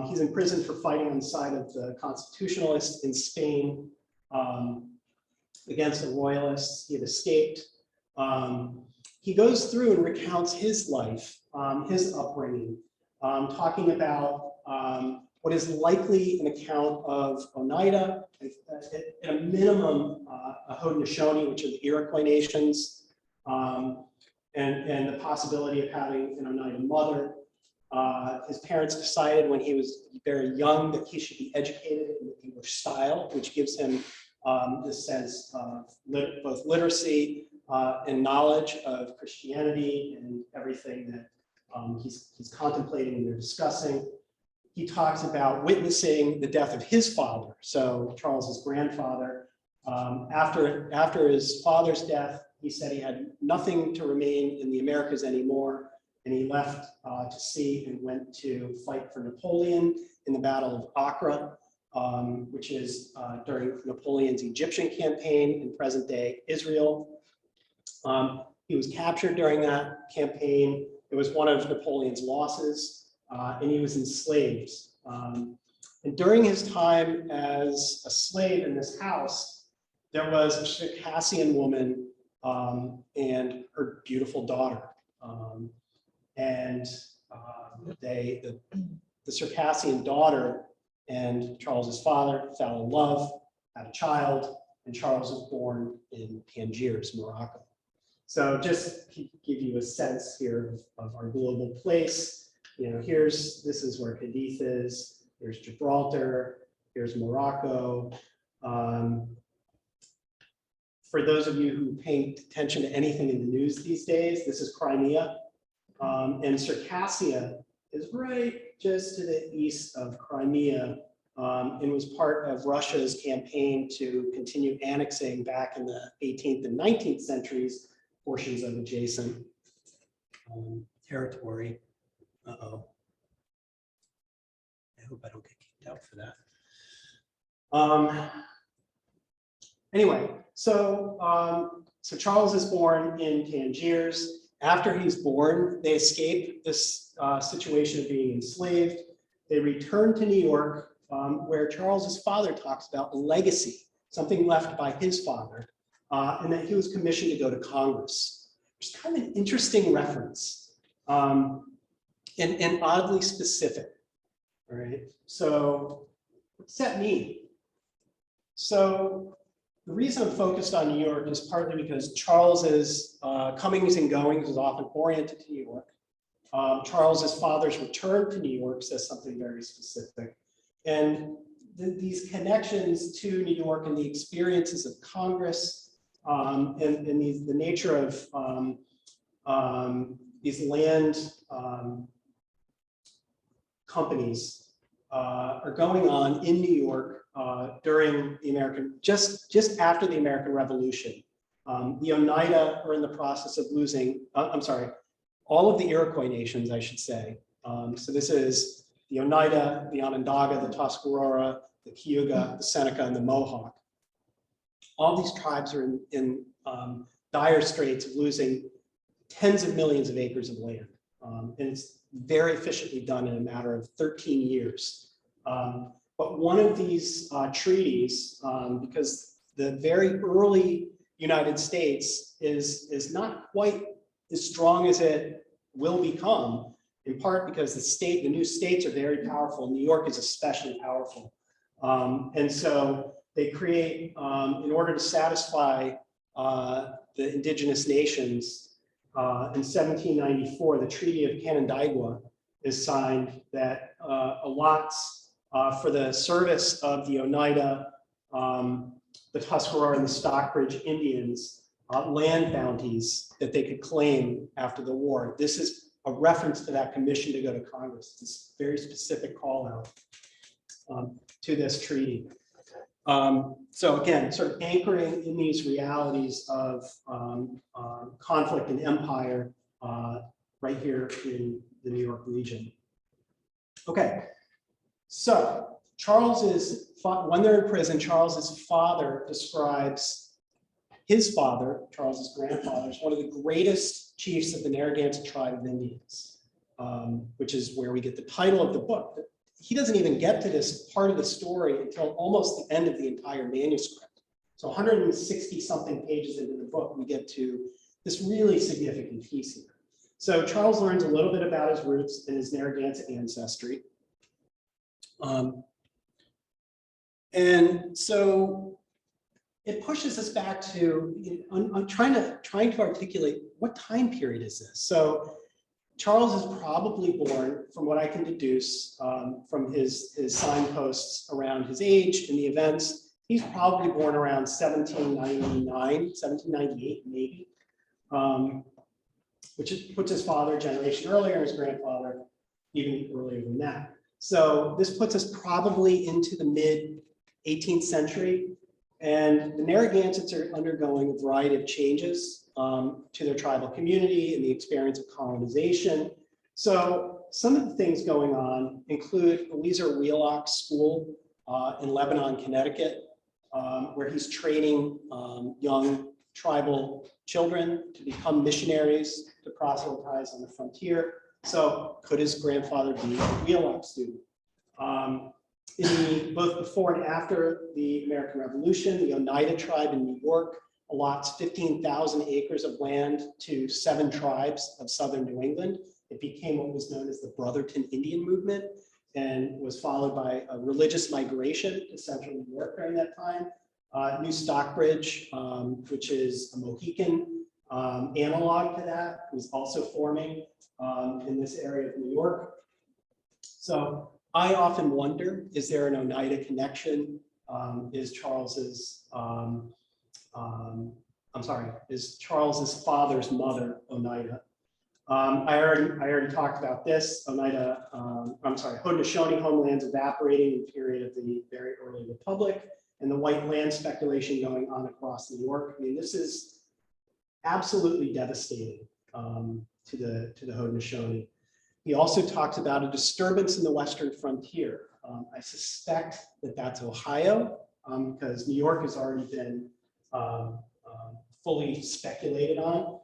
Speaker 1: He's in prison for fighting on the side of the constitutionalists in Spain against the royalists. He had escaped. He goes through and recounts his life, his upbringing, talking about what is likely an account of Oneida, at a minimum, a Haudenosaunee, which are the Iroquois nations, and the possibility of having an Oneida mother. His parents decided when he was very young that he should be educated in the English style, which gives him this sense of both literacy and knowledge of Christianity and everything that he's contemplating and they're discussing. He talks about witnessing the death of his father, so Charles's grandfather. After his father's death, he said he had nothing to remain in the Americas anymore, and he left to sea and went to fight for Napoleon in the Battle of Acre, which is during Napoleon's Egyptian campaign in present-day Israel. He was captured during that campaign. It was one of Napoleon's losses, and he was enslaved. And during his time as a slave in this house, there was a Circassian woman and her beautiful daughter. The Circassian daughter and Charles's father fell in love, had a child, and Charles was born in Tangiers, Morocco. So just to give you a sense here of our global place, this is where Cadiz is, here's Gibraltar, here's Morocco. For those of you who pay attention to anything in the news these days, this is Crimea. And Circassia is right just to the east of Crimea and was part of Russia's campaign to continue annexing back in the 18th and 19th centuries portions of adjacent territory. Uh-oh. I hope I don't get kicked out for that. Anyway, so Charles is born in Tangiers. After he's born, they escape this situation of being enslaved. They return to New York, where Charles's father talks about a legacy, something left by his father, and that he was commissioned to go to Congress. It's kind of an interesting reference and oddly specific. All right, so what does that mean? So the reason I'm focused on New York is partly because Charles's comings and goings is often oriented to New York. Charles's father's return to New York says something very specific. And these connections to New York and the experiences of Congress the nature of these land companies are going on in New York during the just after the American Revolution. The Oneida are in the process of losing, I'm sorry, all of the Iroquois nations, I should say. So this is the Oneida, the Onondaga, the Tuscarora, the Cayuga, the Seneca, and the Mohawk. All these tribes are in dire straits of losing tens of millions of acres of land. And it's very efficiently done in a matter of 13 years. But one of these treaties, because the very early United States is not quite as strong as it will become, in part because the new states are very powerful. New York is especially powerful. And so they create, in order to satisfy the indigenous nations, in 1794, the Treaty of Canandaigua is signed that allots for the service of the Oneida, the Tuscarora, and the Stockbridge Indians land bounties that they could claim after the war. This is a reference to that commission to go to Congress. It's a very specific call out to this treaty. So again, sort of anchoring in these realities of conflict and empire right here in the New York region. Okay, so when they're in prison, Charles's father describes his father, Charles's grandfather, as one of the greatest chiefs of the Narragansett tribe of Indians, which is where we get the title of the book. But he doesn't even get to this part of the story until almost the end of the entire manuscript. So 160 something pages into the book, we get to this really significant piece here. So Charles learns a little bit about his roots and his Narragansett ancestry. And so it pushes us back to, I'm trying to articulate what time period is this. So Charles is probably born, from what I can deduce from his signposts around his age and the events, he's probably born around 1799, 1798 maybe, which puts his father a generation earlier, and his grandfather even earlier than that. So this puts us probably into the mid 18th century. And the Narragansetts are undergoing a variety of changes to their tribal community and the experience of colonization. So some of the things going on include Eliezer Wheelock's school in Lebanon, Connecticut, where he's training young tribal children to become missionaries, to proselytize on the frontier. So could his grandfather be a Wheelock student? Both before and after the American Revolution, the Oneida tribe in New York allots 15,000 acres of land to 7 tribes of southern New England. It became what was known as the Brotherton Indian Movement and was followed by a religious migration to central New York during that time. New Stockbridge, which is a Mohican analog to that, was also forming in this area of New York. So I often wonder, is there an Oneida connection? Is Charles's father's mother Oneida? I already talked about this. Oneida, Haudenosaunee homelands evaporating in the period of the very early Republic, and the white land speculation going on across New York. I mean, this is absolutely devastating to the Haudenosaunee. He also talks about a disturbance in the western frontier. I suspect that that's Ohio, because New York has already been fully speculated on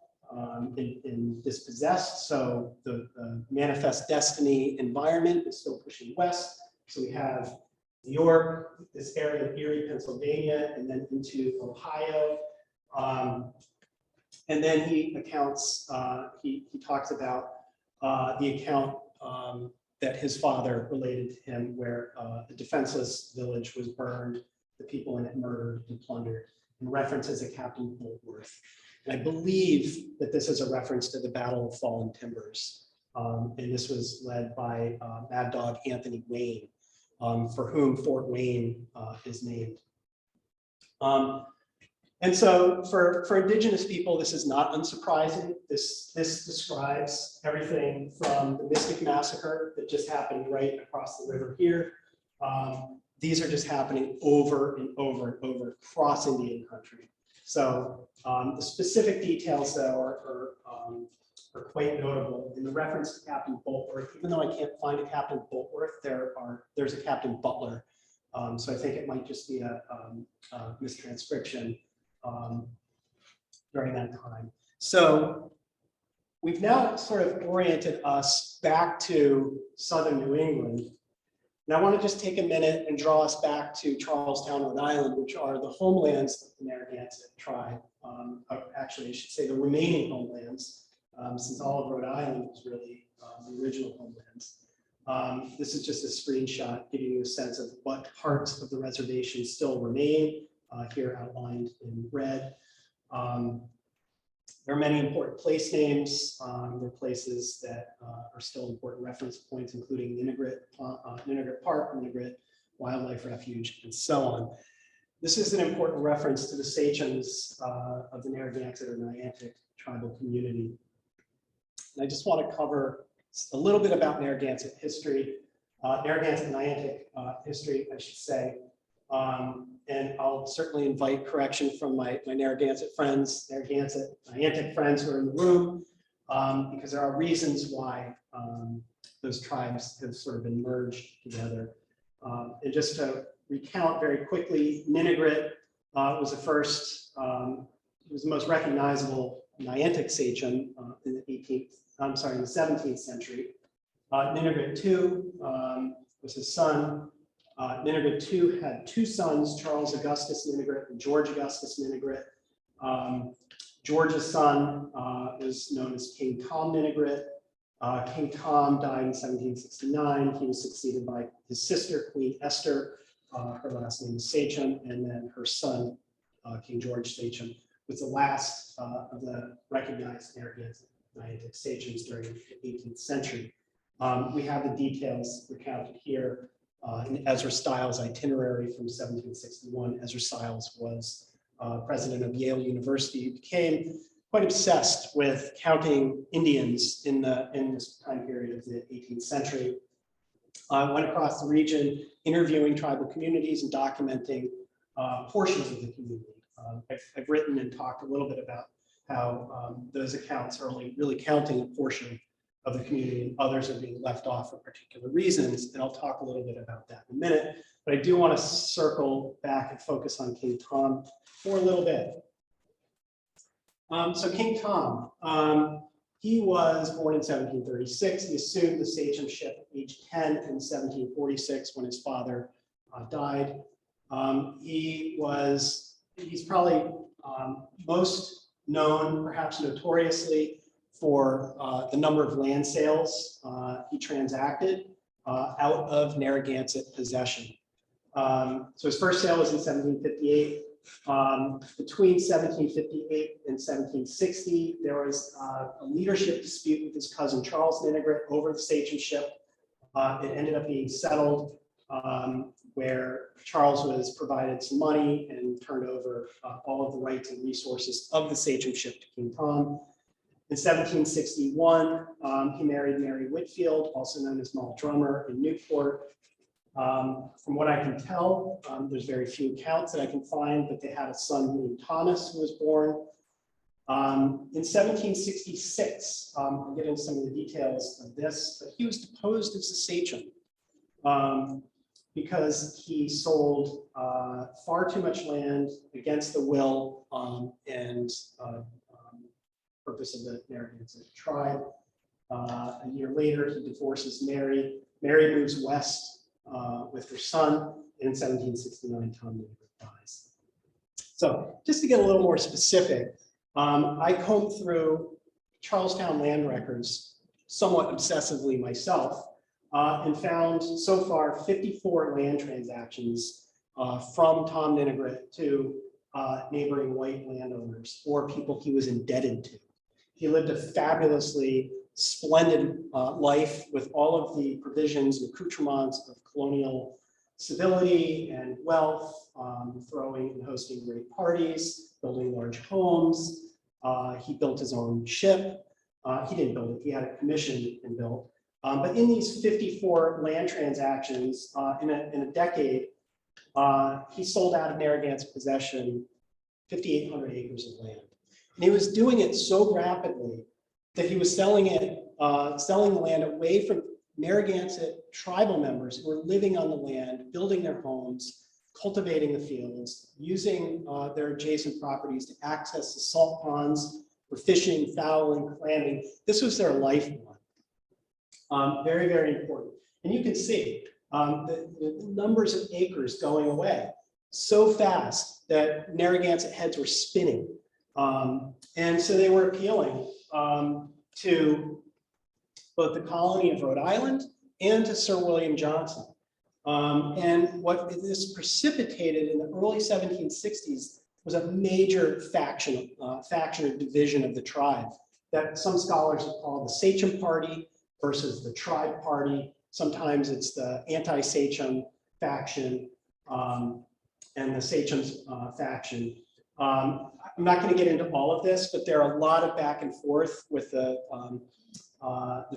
Speaker 1: and dispossessed. So the manifest destiny environment is still pushing west. So we have New York, this area of Erie, Pennsylvania, and then into Ohio. And then he accounts, he talks about the account that his father related to him, where a defenseless village was burned, the people in it murdered and plundered, and references a Captain Boltworth. And I believe that this is a reference to the Battle of Fallen Timbers. And this was led by Mad Dog Anthony Wayne, for whom Fort Wayne is named. And so for Indigenous people, this is not unsurprising. This describes everything from the Mystic Massacre that just happened right across the river here. These are just happening over and over and over across Indian country. So the specific details, though, are quite notable. In the reference to Captain Boltworth, even though I can't find a Captain Boltworth, there's a Captain Butler. So I think it might just be a mistranscription during that time. So we've now sort of oriented us back to southern New England. And I want to just take a minute and draw us back to Charlestown, Rhode Island, which are the homelands of the Narragansett tribe. Actually, I should say the remaining homelands, since all of Rhode Island was really the original homelands. This is just a screenshot giving you a sense of what parts of the reservation still remain, here outlined in red. There are many important place names. There are places that are still important reference points, including Ninigret Park, Ninigret Wildlife Refuge, and so on. This is an important reference to the sachems of the Narragansett or Niantic tribal community. And I just want to cover a little bit about Narragansett history, Narragansett and Niantic history, I should say. And I'll certainly invite correction from my Narragansett friends, Niantic friends who are in the room, because there are reasons why those tribes have sort of been merged together. And just to recount very quickly, Ninigret was the first, it was the most recognizable Niantic sachem in the 17th century. Ninigret II was his son. Ninigret II had two sons, Charles Augustus Ninigret and George Augustus Ninigret. George's son was known as King Tom Ninigret. King Tom died in 1769. He was succeeded by his sister, Queen Esther. Her last name is Sachem, and then her son, King George Sachem, was the last of the recognized Narragansett Niantic sachems during the 18th century. We have the details recounted here. In Ezra Stiles' itinerary from 1761, Ezra Stiles was president of Yale University. He became quite obsessed with counting Indians in this time period of the 18th century. Went across the region, interviewing tribal communities and documenting portions of the community. I've written and talked a little bit about how those accounts are only really counting a portion of the community, and others are being left off for particular reasons. And I'll talk a little bit about that in a minute. But I do want to circle back and focus on King Tom for a little bit. So King Tom, he was born in 1736. He assumed the sachemship at age 10 in 1746 when his father died. He's probably most known, perhaps notoriously, for the number of land sales he transacted out of Narragansett possession. So his first sale was in 1758. Between 1758 and 1760, there was a leadership dispute with his cousin Charles Ninigret over the sachemship. It ended up being settled, where Charles was provided some money and turned over all of the rights and resources of the sachemship to King Tom. In 1761, he married Mary Whitfield, also known as Moll Drummer, in Newport. From what I can tell, there's very few accounts that I can find, but they had a son named Thomas who was born. In 1766, I'll get into some of the details of this, but he was deposed as a sachem because he sold far too much land against the will and purpose of the Narragansett tribe. A year later, he divorces Mary. Mary moves west with her son, and in 1769, Tom Ninigret dies. So just to get a little more specific, I combed through Charlestown land records somewhat obsessively myself and found so far 54 land transactions from Tom Ninigret to neighboring white landowners or people he was indebted to. He lived a fabulously splendid life with all of the provisions and accoutrements of colonial civility and wealth, throwing and hosting great parties, building large homes. He built his own ship. He didn't build it, he had it commissioned and built. But in these 54 land transactions in a decade, he sold out of Narragansett possession 5,800 acres of land. And he was doing it so rapidly that he was selling the land away from Narragansett tribal members who were living on the land, building their homes, cultivating the fields, using their adjacent properties to access the salt ponds for fishing, fowling, clamming. This was their lifeline. Very, very important. And you can see the numbers of acres going away so fast that Narragansett heads were spinning. And so they were appealing to both the colony of Rhode Island and to Sir William Johnson. And what this precipitated in the early 1760s was a major faction or division of the tribe that some scholars have called the Sachem Party versus the Tribe Party. Sometimes it's the anti-Sachem faction and the Sachem's faction. I'm not going to get into all of this, but there are a lot of back and forth with the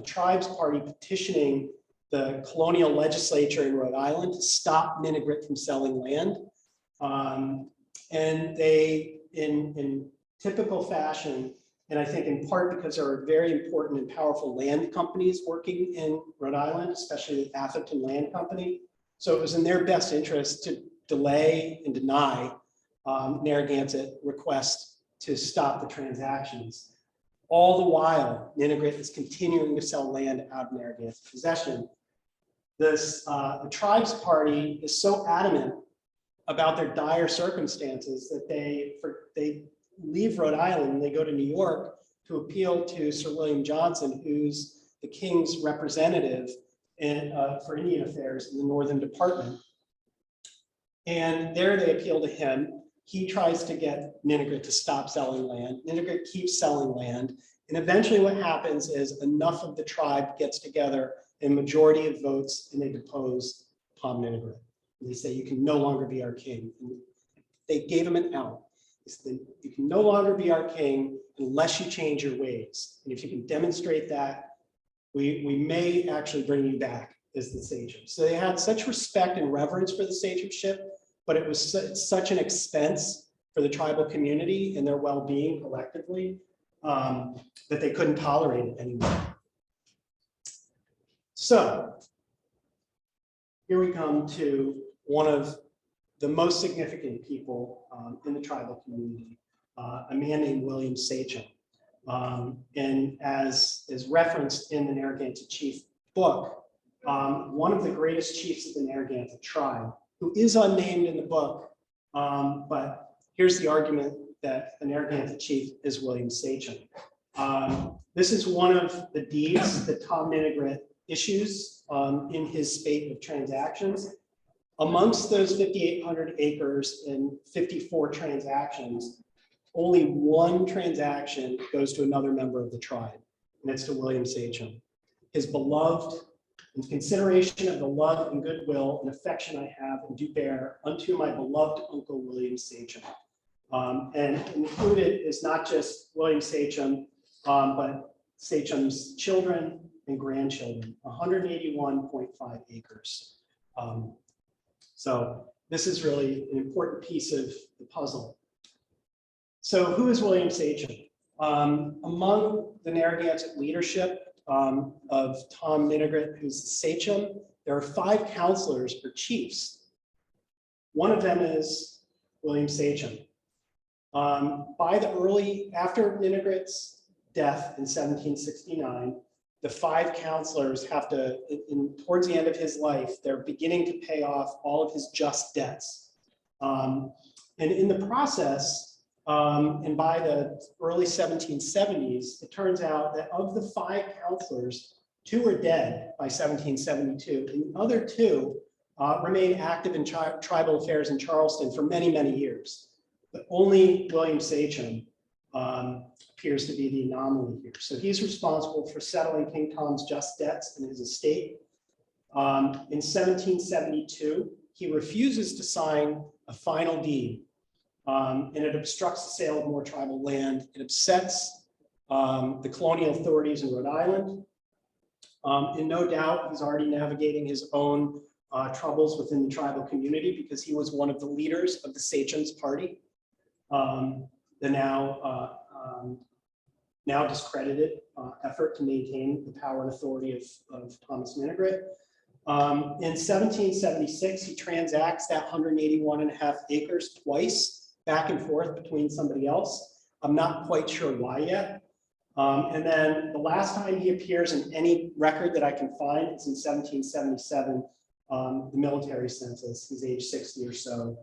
Speaker 1: Tribes Party petitioning the colonial legislature in Rhode Island to stop Ninigret from selling land. And they, in typical fashion, and I think in part because there are very important and powerful land companies working in Rhode Island, especially the Atherton Land Company. So it was in their best interest to delay and deny Narragansett request to stop the transactions. All the while, Ninigret is continuing to sell land out of Narragansett possession. The Tribes Party is so adamant about their dire circumstances that they leave Rhode Island and they go to New York to appeal to Sir William Johnson, who's the king's representative for Indian affairs in the Northern Department. And there they appeal to him. He tries to get Ninigret to stop selling land. Ninigret keeps selling land. And eventually what happens is enough of the tribe gets together a majority of votes and they depose Tom Ninigret. And they say, you can no longer be our king. And they gave him an out. They said, you can no longer be our king unless you change your ways. And if you can demonstrate that, we may actually bring you back as the sachem. So they had such respect and reverence for the sachemship, but it was such an expense for the tribal community and their well-being collectively that they couldn't tolerate it anymore. So here we come to one of the most significant people in the tribal community, a man named William Sachem. And as is referenced in the Narragansett Chief book, one of the greatest chiefs of the Narragansett tribe, who is unnamed in the book, but here's the argument that the Narragansett Chief is William Sachem. This is one of the deeds that Tom Ninigret issues in his spate of transactions. Amongst those 5,800 acres and 54 transactions, only one transaction goes to another member of the tribe, and it's to William Sachem. His beloved, in consideration of the love and goodwill and affection I have and do bear unto my beloved uncle William Sachem. And included is not just William Sachem, but Sachem's children and grandchildren, 181.5 acres. So this is really an important piece of the puzzle. So who is William Sachem? Among the Narragansett leadership of Tom Ninigret, who's the sachem, there are 5 counselors or chiefs. One of them is William Sachem. After Ninigret's death in 1769, the 5 counselors have to, towards the end of his life, they're beginning to pay off all of his just debts. And in the process, and by the early 1770s, it turns out that of the 5 counselors, 2 were dead by 1772, and the other 2 remain active in tribal affairs in Charleston for many, many years. But only William Sachem appears to be the anomaly here. So he's responsible for settling King Tom's just debts in his estate. In 1772, he refuses to sign a final deed, and it obstructs the sale of more tribal land. It upsets the colonial authorities in Rhode Island. And no doubt he's already navigating his own troubles within the tribal community because he was one of the leaders of the Sachems Party, the now discredited effort to maintain the power and authority of Thomas Manigret. In 1776, he transacts that 181.5 acres twice, back and forth between somebody else. I'm not quite sure why yet. And then the last time he appears in any record that I can find is in 1777, the military census. He's age 60 or so.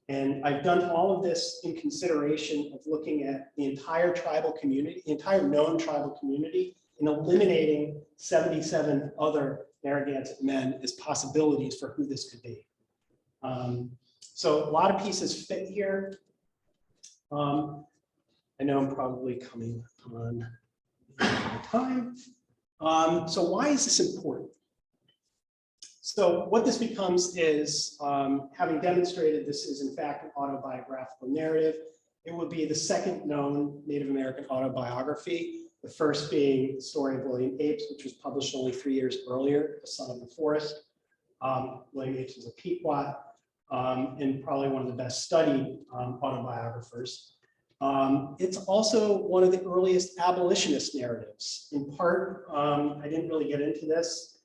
Speaker 1: And I've done all of this in consideration of looking at the entire tribal community, the entire known tribal community, and eliminating 77 other Narragansett men as possibilities for who this could be. So a lot of pieces fit here. I know I'm probably coming on my time. So why is this important? So what this becomes is, having demonstrated this is in fact an autobiographical narrative, it would be the second known Native American autobiography, the first being the story of William Apes, which was published only 3 years earlier, The Son of the Forest. William Apes was a Pequot, and probably one of the best studied autobiographers. It's also one of the earliest abolitionist narratives. In part, I didn't really get into this.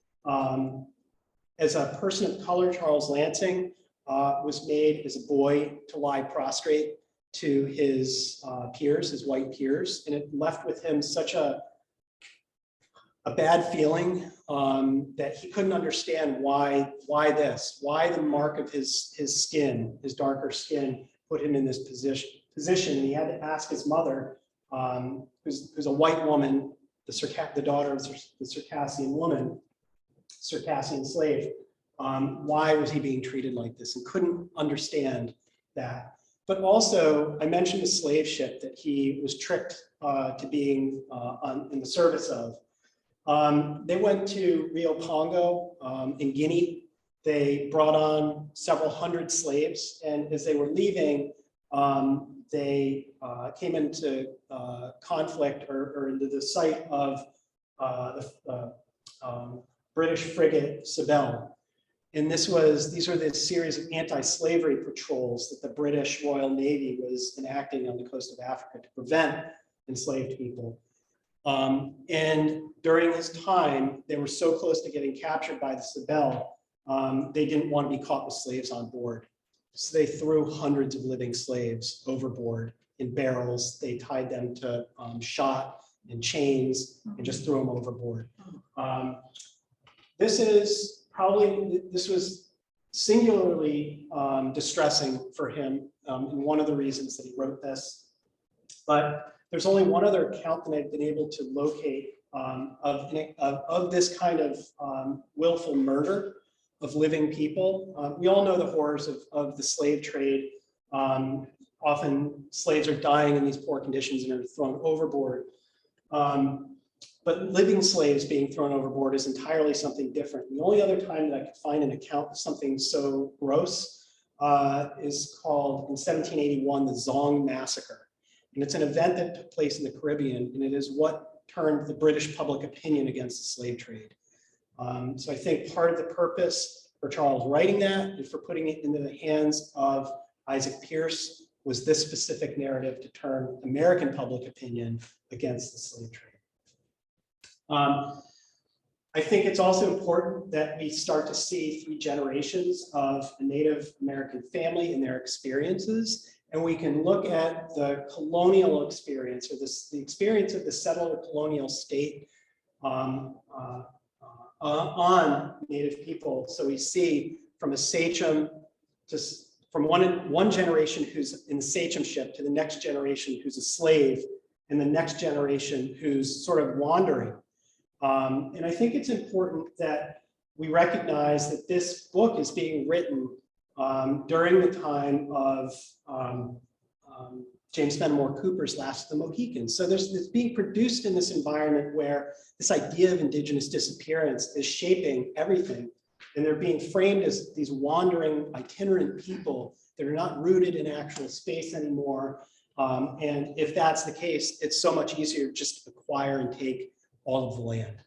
Speaker 1: As a person of color, Charles Lansing was made as a boy to lie prostrate to his peers, his white peers, and it left with him such a bad feeling that he couldn't understand why the mark of his skin, his darker skin, put him in this position. And he had to ask his mother, who's a white woman, the daughter of the Circassian woman, Circassian slave, why was he being treated like this, and couldn't understand that. But also, I mentioned the slave ship that he was tricked to being in the service of. They went to Rio Pongo in Guinea. They brought on several hundred slaves, and as they were leaving, they came into conflict or into the sight of the British frigate Sibel. And these were the series of anti-slavery patrols that the British Royal Navy was enacting on the coast of Africa to prevent enslaved people. And during his time, they were so close to getting captured by the Sibel, they didn't want to be caught with slaves on board. So they threw hundreds of living slaves overboard in barrels. They tied them to shot and chains and just threw them overboard. This was singularly distressing for him, and one of the reasons that he wrote this. But there's only one other account that I've been able to locate of this kind of willful murder of living people. We all know the horrors of the slave trade. Often slaves are dying in these poor conditions and are thrown overboard. But living slaves being thrown overboard is entirely something different. The only other time that I could find an account of something so gross is called, in 1781, the Zong Massacre. And it's an event that took place in the Caribbean, and it is what turned the British public opinion against the slave trade. So I think part of the purpose for Charles writing that and for putting it into the hands of Isaac Pierce was this specific narrative to turn American public opinion against the slave trade. I think it's also important that we start to see 3 generations of a Native American family and their experiences, and we can look at the colonial experience, or the experience of the settler colonial state on Native people. So we see from a sachem, from one generation who's in the sachemship to the next generation who's a slave, and the next generation who's sort of wandering. And I think it's important that we recognize that this book is being written during the time of James Fenimore Cooper's Last of the Mohicans. So it's being produced in this environment where this idea of Indigenous disappearance is shaping everything And they're being framed as these wandering itinerant people that are not rooted in actual space anymore. And if that's the case, it's so much easier just to acquire and take all of the land.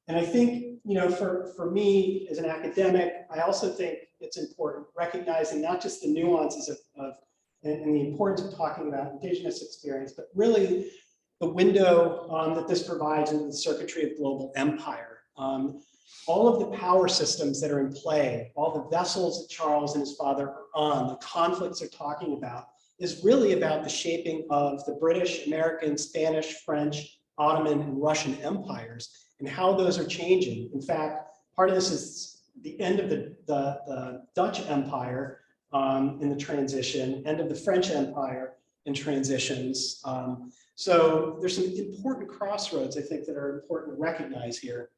Speaker 1: And I think, for me as an academic, I also think it's important recognizing not just the nuances and the importance of talking about Indigenous experience, but really the window that this provides into the circuitry of global empire. All of the power systems that are in play, all the vessels that Charles and his father are on, the conflicts they're talking about, is really about the shaping of the British, American, Spanish, French, Ottoman, and Russian empires, and how those are changing. In fact, part of this is the end of the Dutch Empire in the transition, end of the French Empire in transitions. So there's some important crossroads, I think, that are important to recognize here.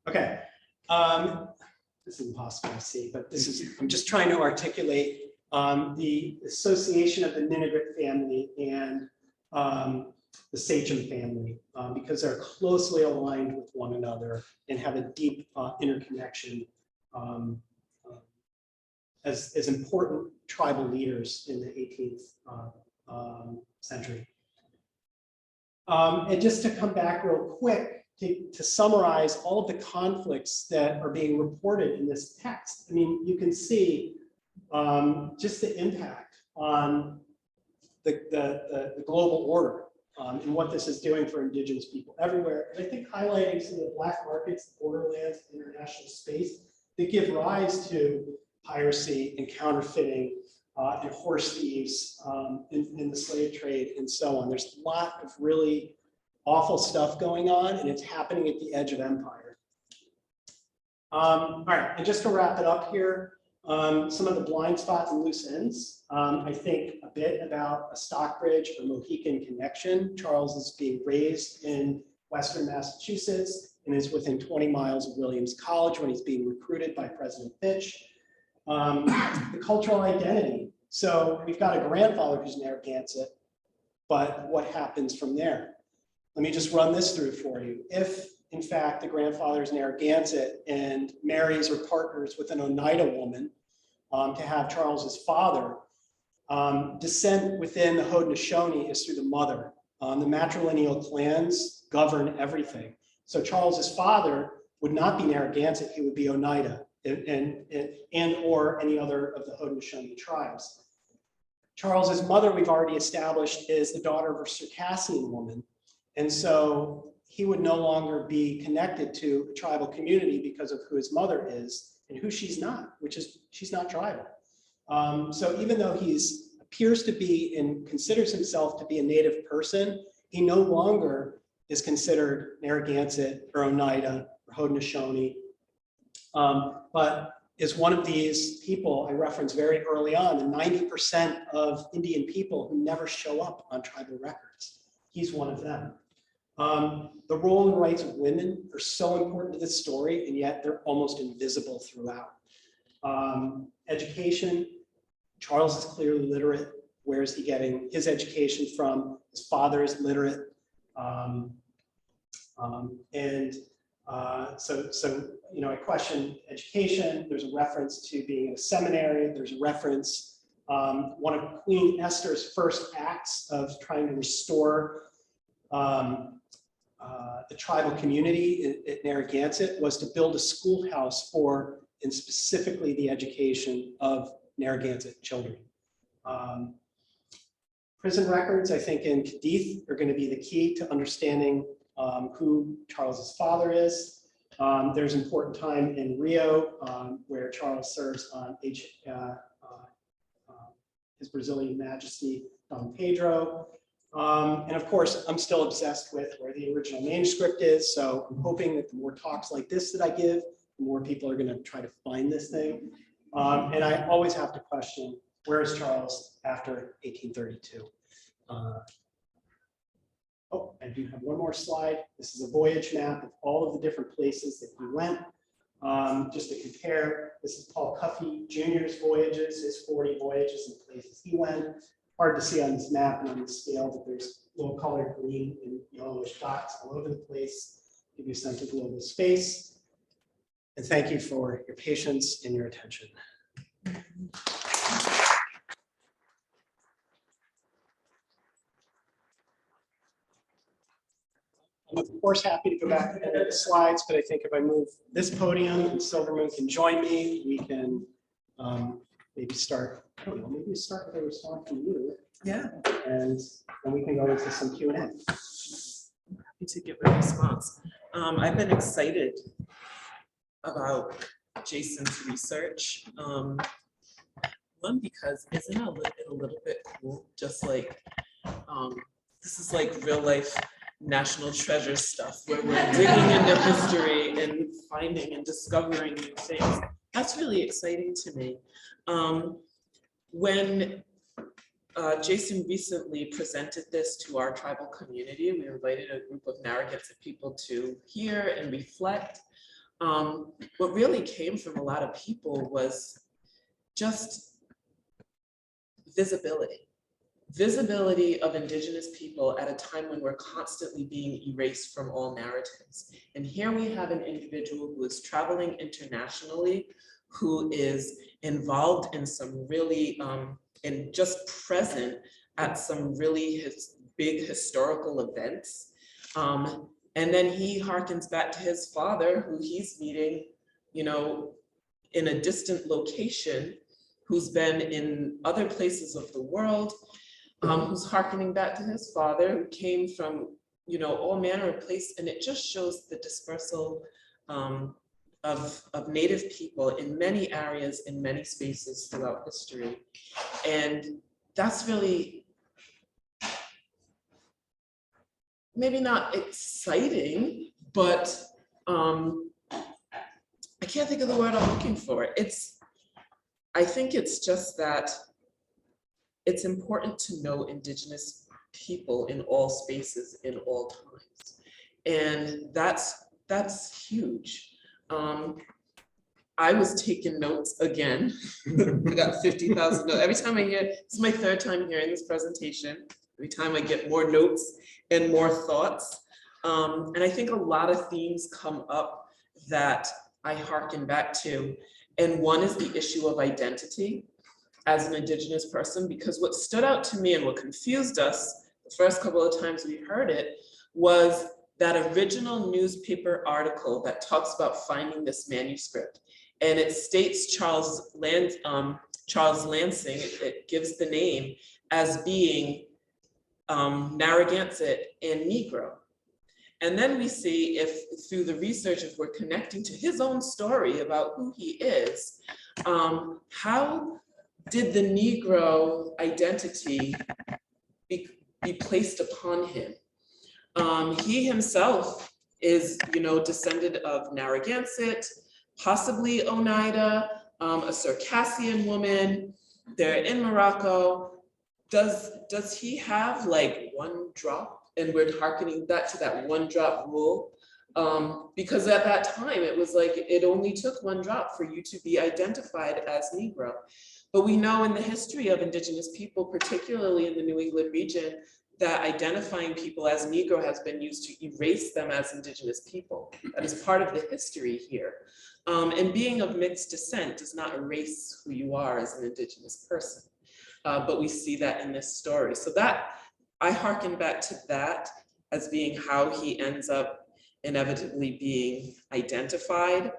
Speaker 1: Okay, this is impossible to see, but I'm just trying to articulate the association of the Ninigret family and the Sachem family, because they're closely aligned with one another and have a deep interconnection as important tribal leaders in the 18th century. And just to come back real quick, to summarize all of the conflicts that are being reported in this text. I mean, you can see just the impact on the global order and what this is doing for Indigenous people everywhere. And I think highlighting some of the black markets, borderlands, international space that give rise to piracy and counterfeiting and horse thieves in the slave trade and so on. There's a lot of really awful stuff going on, and it's happening at the edge of empire. All right, and just to wrap it up here, some of the blind spots and loose ends. I think a bit about a Stockbridge or Mohican connection. Charles is being raised in Western Massachusetts and is within 20 miles of Williams College when he's being recruited by President Fitch. The cultural identity. So we've got a grandfather who's Narragansett, but what happens from there? Let me just run this through for you. If, in fact, the grandfather is Narragansett and marries or partners with an Oneida woman to have Charles's father, descent within the Haudenosaunee is through the mother. The matrilineal clans govern everything. So Charles's father would not be Narragansett, he would be Oneida and or any other of the Haudenosaunee tribes. Charles's mother, we've already established, is the daughter of a Circassian woman. And so he would no longer be connected to a tribal community because of who his mother is and who she's not, which is she's not tribal. So even though appears to be and considers himself to be a native person, he no longer is considered Narragansett or Oneida or Haudenosaunee, but is one of these people I referenced very early on, the 90% of Indian people who never show up on tribal records. He's one of them. The role and rights of women are so important to this story, and yet they're almost invisible throughout. Education, Charles is clearly literate. Where is he getting his education from? His father is literate. I question education. There's a reference to being in a seminary. There's a reference, one of Queen Esther's first acts of trying to restore the tribal community at Narragansett was to build a schoolhouse for, and specifically the education of Narragansett children. Prison records, I think, in Cadiz are going to be the key to understanding who Charles's father is. There's an important time in Rio where Charles serves on His Brazilian Majesty Dom Pedro. And of course, I'm still obsessed with where the original manuscript is. So I'm hoping that the more talks like this that I give, the more people are going to try to find this thing. And I always have to question, where is Charles after 1832? I do have one more slide. This is a voyage map of all of the different places that he went. Just to compare, this is Paul Cuffey Jr.'s voyages, his 40 voyages and places he went. Hard to see on this map and on the scale, but there's little colored green and yellowish dots all over the place. give you a sense of global space. And thank you for your patience and your attention. I'm of course happy to go back and edit the slides, but I think if I move this podium and Silvermoon can join me, we can maybe start, I don't know, maybe start with a response from you.
Speaker 3: Yeah.
Speaker 1: And then we can go into some Q&A.
Speaker 3: Happy to give a response. I've been excited about Jason's research. One, because isn't it a little bit cool? Just like, this is like real life national treasure stuff where we're digging into history and finding and discovering new things. That's really exciting to me. When Jason recently presented this to our tribal community, we invited a group of Narragansett people to hear and reflect. What really came from a lot of people was just visibility of Indigenous people at a time when we're constantly being erased from all narratives. And here we have an individual who is traveling internationally, who is involved in some really, and just present at some really big historical events. And then he harkens back to his father, who he's meeting, you know, in a distant location, who's been in other places of the world, who's harkening back to his father, who came from, you know, all manner of places. And it just shows the dispersal of Native people in many areas, in many spaces throughout history. And that's really, maybe not exciting, but I can't think of the word I'm looking for. I think it's just that it's important to know Indigenous people in all spaces, in all times. And that's huge. I was taking notes again. I got 50,000 notes. Every time I hear, this is my third time hearing this presentation. Every time I get more notes and more thoughts. And I think a lot of themes come up that I hearken back to. And one is the issue of identity as an Indigenous person, because what stood out to me and what confused us the first couple of times we heard it was that original newspaper article that talks about finding this manuscript. And it states Charles Lansing, it gives the name as being Narragansett and Negro. And then we see if through the research, if we're connecting to his own story about who he is, how did the Negro identity be placed upon him? He himself is, you know, descended of Narragansett, possibly Oneida, a Circassian woman. They're in Morocco. Does he have like one drop? And we're hearkening back to that one drop rule. Because at that time, it was like, it only took one drop for you to be identified as Negro. But we know in the history of Indigenous people, particularly in the New England region, that identifying people as Negro has been used to erase them as Indigenous people. That is part of the history here. And being of mixed descent does not erase who you are as an Indigenous person. But we see that in this story. So that, I hearken back to that as being how he ends up inevitably being identified.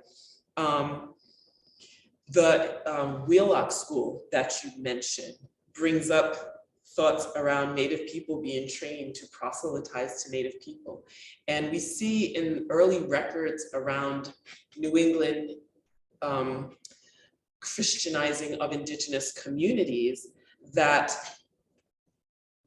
Speaker 3: The Wheelock School that you mentioned brings up thoughts around Native people being trained to proselytize to Native people. And we see in early records around New England Christianizing of Indigenous communities that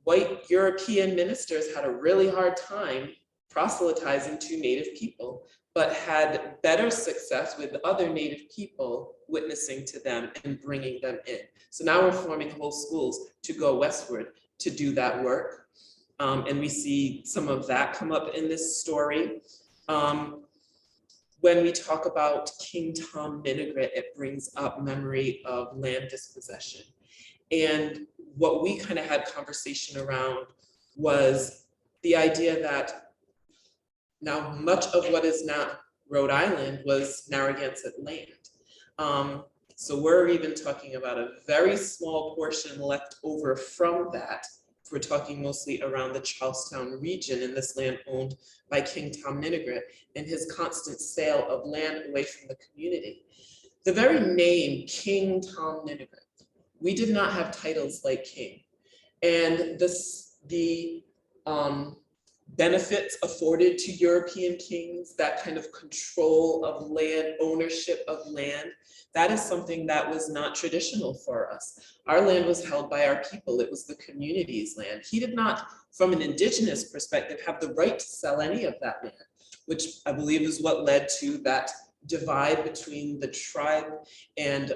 Speaker 3: white European ministers had a really hard time proselytizing to Native people, but had better success with other Native people witnessing to them and bringing them in. So now we're forming whole schools to go westward to do that work. And we see some of that come up in this story. When we talk about King Tom Minigret, it brings up memory of land dispossession. And what we kind of had conversation around was the idea that Now, much of what is now Rhode Island was Narragansett land. So we're even talking about a very small portion left over from that. We're talking mostly around the Charlestown region, and this land owned by King Tom Ninigret and his constant sale of land away from the community. The very name King Tom Ninigret, we did not have titles like king. And the benefits afforded to European kings, that kind of control of land, ownership of land, that is something that was not traditional for us. Our land was held by our people. It was the community's land. He did not, from an indigenous perspective, have the right to sell any of that land, which I believe is what led to that divide between the tribe and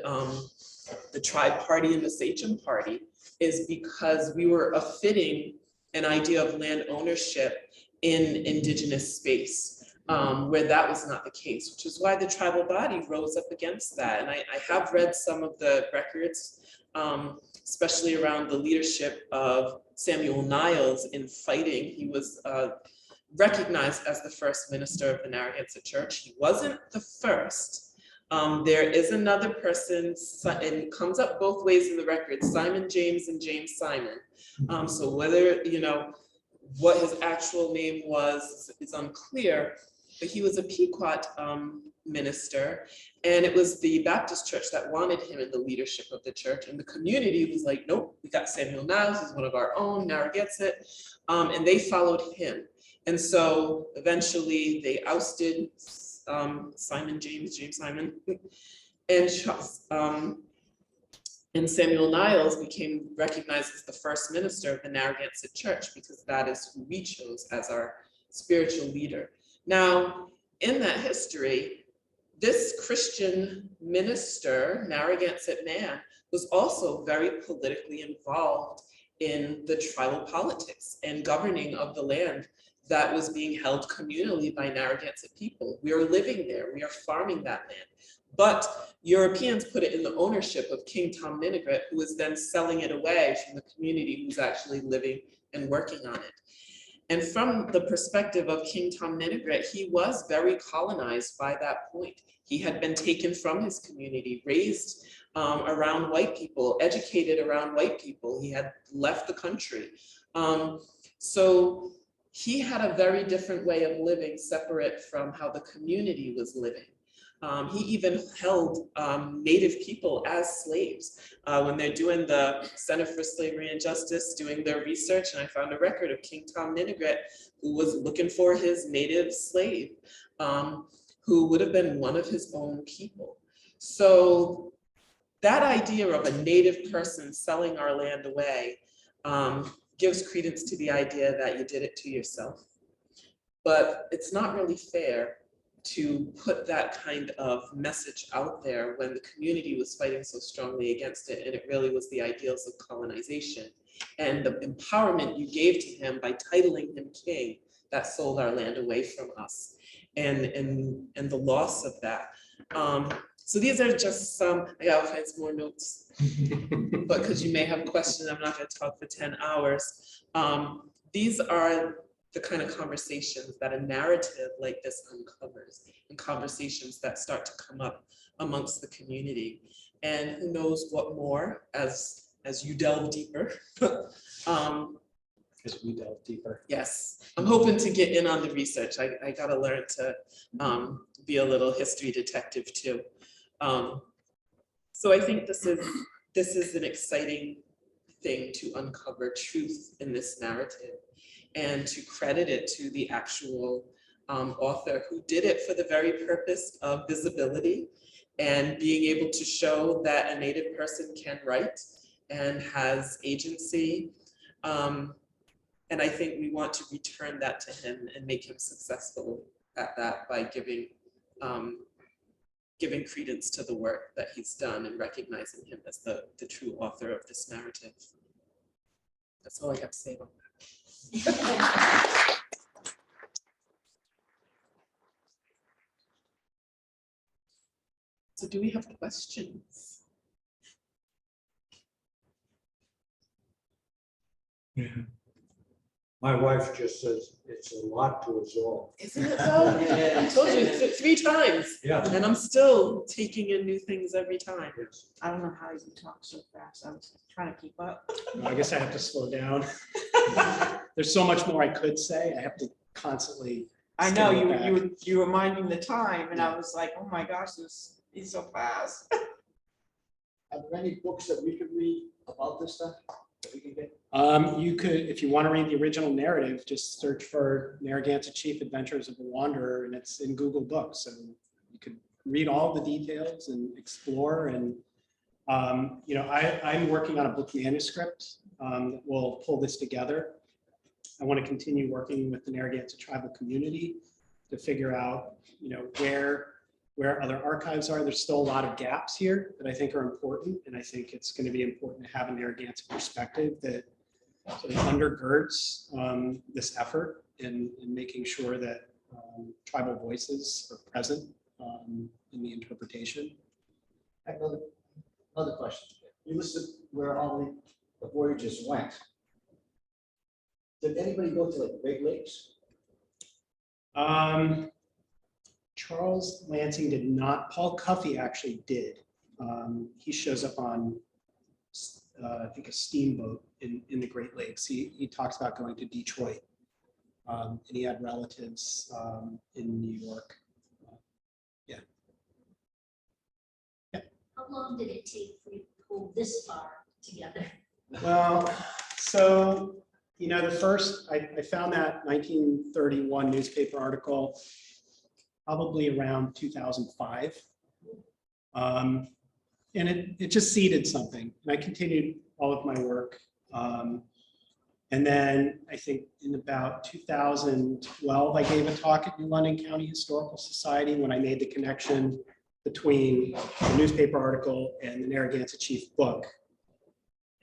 Speaker 3: the tribe party and the sachem party, is because we were fitting an idea of land ownership in indigenous space, where that was not the case, which is why the tribal body rose up against that. And I have read some of the records, especially around the leadership of Samuel Niles in fighting. He was recognized as the first minister of the Narragansett Church. He wasn't the first. There is another person, and it comes up both ways in the record, Simon James and James Simon. So whether, what his actual name was is unclear, but he was a Pequot minister, and it was the Baptist church that wanted him in the leadership of the church, and the community was like, nope, we got Samuel Niles, who's one of our own, Narragansett, and they followed him. And so eventually they ousted Simon James Simon, and Samuel Niles became recognized as the first minister of the Narragansett Church, because that is who we chose as our spiritual leader. Now, in that history, this Christian minister, Narragansett man, was also very politically involved in the tribal politics and governing of the land that was being held communally by Narragansett people. We are living there, we are farming that land. But Europeans put it in the ownership of King Tom Ninigret, who was then selling it away from the community who's actually living and working on it. And from the perspective of King Tom Ninigret, he was very colonized by that point. He had been taken from his community, raised around white people, educated around white people. He had left the country. So he had a very different way of living, separate from how the community was living. He even held Native people as slaves. When they're doing the Center for Slavery and Justice, doing their research, and I found a record of King Tom Ninigret, who was looking for his native slave, who would have been one of his own people. So that idea of a native person selling our land away gives credence to the idea that you did it to yourself. But it's not really fair to put that kind of message out there when the community was fighting so strongly against it, and it really was the ideals of colonization and the empowerment you gave to him by titling him king that sold our land away from us, and the loss of that. So these are just some, I gotta find some more notes, but because you may have questions, I'm not gonna talk for 10 hours. These are the kind of conversations that a narrative like this uncovers, and conversations that start to come up amongst the community. And who knows what more as you delve deeper.
Speaker 1: As we delve deeper.
Speaker 3: Yes, I'm hoping to get in on the research. I gotta learn to be a little history detective too. So I think this is an exciting thing to uncover truth in this narrative, and to credit it to the actual author who did it for the very purpose of visibility and being able to show that a Native person can write and has agency. And I think we want to return that to him and make him successful at that by giving credence to the work that he's done and recognizing him as the true author of this narrative. That's all I have to say about that. So do we have questions?
Speaker 5: Yeah. My wife just says it's a lot to absorb.
Speaker 3: Isn't it though? I told you 3 times,
Speaker 5: Yeah.
Speaker 3: and I'm still taking in new things every time.
Speaker 5: Yes.
Speaker 2: I don't know how you talk so fast. I was trying to keep up.
Speaker 1: I guess I have to slow down. There's so much more I could say. I have to constantly.
Speaker 2: I know
Speaker 1: scale it
Speaker 2: you,
Speaker 1: back.
Speaker 2: you were minding the time and I was like, oh my gosh, he's so fast.
Speaker 6: Are there any books that we could read about this stuff that we can get?
Speaker 1: You could, if you want to read the original narrative, just search for Narragansett Chief Adventures of a Wanderer, and it's in Google Books. So you could read all the details and explore. And I'm working on a book manuscript that will pull this together. I want to continue working with the Narragansett tribal community to figure out, where other archives are. There's still a lot of gaps here that I think are important, and I think it's going to be important to have a Narragansett perspective that sort of undergirds this effort in making sure that tribal voices are present in the interpretation.
Speaker 6: I have another question. You listed where all the voyages went. Did anybody go to like Great Lakes?
Speaker 1: Charles Lansing did not. Paul Cuffey actually did. He shows up on, I think, a steamboat in the Great Lakes. He talks about going to Detroit, and he had relatives in New York.
Speaker 7: How long did it take for you to pull this far together?
Speaker 1: Well, so, the first, I found that 1931 newspaper article probably around 2005. And it just seeded something. And I continued all of my work. And then I think in about 2012, I gave a talk at New London County Historical Society when I made the connection between the newspaper article and the Narragansett Chief book.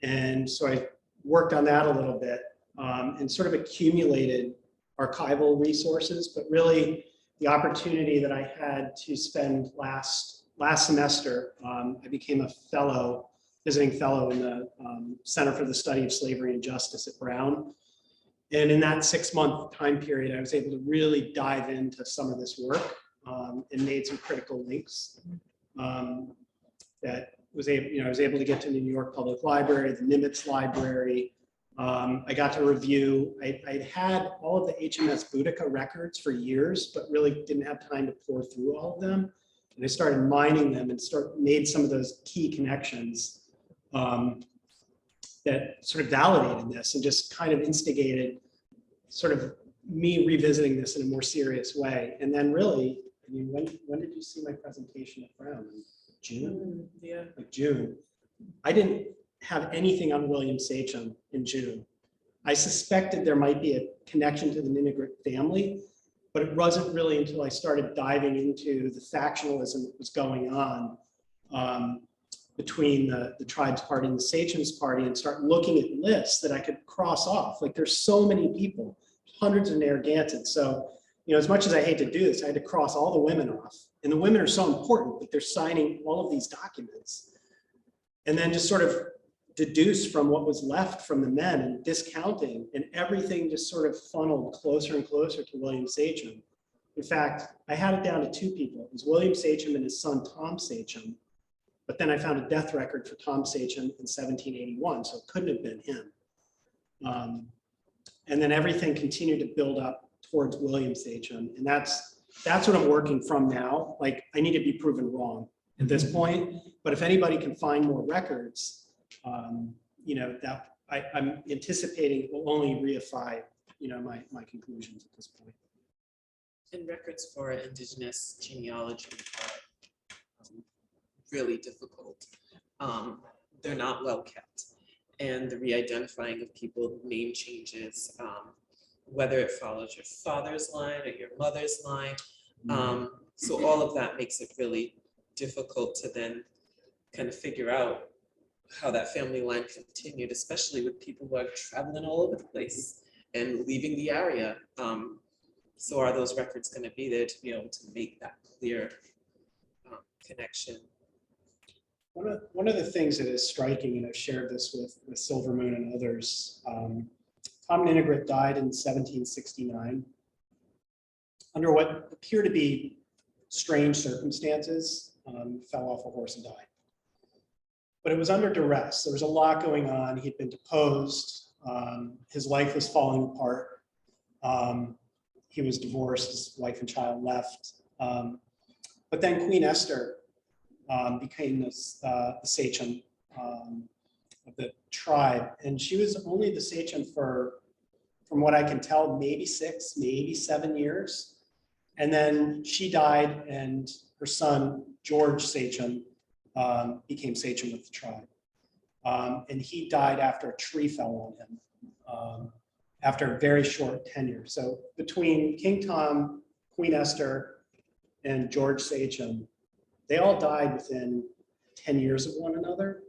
Speaker 1: And so I worked on that a little bit and sort of accumulated archival resources, but really the opportunity that I had to spend last semester, I became a fellow, visiting fellow in the Center for the Study of Slavery and Justice at Brown. And in that 6-month time period, I was able to really dive into some of this work and made some critical links that I was able to get to the New York Public Library, the Nimitz Library. I got to review, I'd had all of the HMS Boudica records for years, but really didn't have time to pour through all of them. And I started mining them and made some of those key connections that sort of validated this and just kind of instigated sort of me revisiting this in a more serious way. And then really, when did you see my presentation at Brown? June?
Speaker 3: Yeah.
Speaker 1: Like June. I didn't have anything on William Sachem in June. I suspected there might be a connection to the Ninigret family, but it wasn't really until I started diving into the factionalism that was going on between the Tribes Party and the Sachem's Party and start looking at lists that I could cross off. Like there's so many people, hundreds of Narragansetts. So, as much as I hate to do this, I had to cross all the women off. And the women are so important that they're signing all of these documents. And then just sort of deduce from what was left from the men and discounting, and everything just sort of funneled closer and closer to William Sachem. In fact, I had it down to 2 people. It was William Sachem and his son, Tom Sachem. But then I found a death record for Tom Sachem in 1781, so it couldn't have been him. And then everything continued to build up towards William Sachem. And that's what I'm working from now. Like, I need to be proven wrong at this point, but if anybody can find more records, that I'm anticipating will only reify, my conclusions at this point.
Speaker 3: And records for Indigenous genealogy are really difficult. They're not well kept. And the re-identifying of people, name changes, whether it follows your father's line or your mother's line. So all of that makes it really difficult to then kind of figure out how that family line continued, especially with people who are traveling all over the place and leaving the area. So are those records going to be there to be able to make that clear connection? One
Speaker 1: of the things that is striking, and I've shared this with Silvermoon and others, Tom Ninigret died in 1769 under what appear to be strange circumstances. Fell off a horse and died. But it was under duress. There was a lot going on. He'd been deposed. His life was falling apart. He was divorced. His wife and child left. But then Queen Esther became the sachem of the tribe. And she was only the sachem for, from what I can tell, maybe 6, maybe 7 years. And then she died, and her son, George Sachem, became sachem of the tribe. And he died after a tree fell on him, after a very short tenure. So between King Tom, Queen Esther, and George Sachem, they all died within 10 years of one another.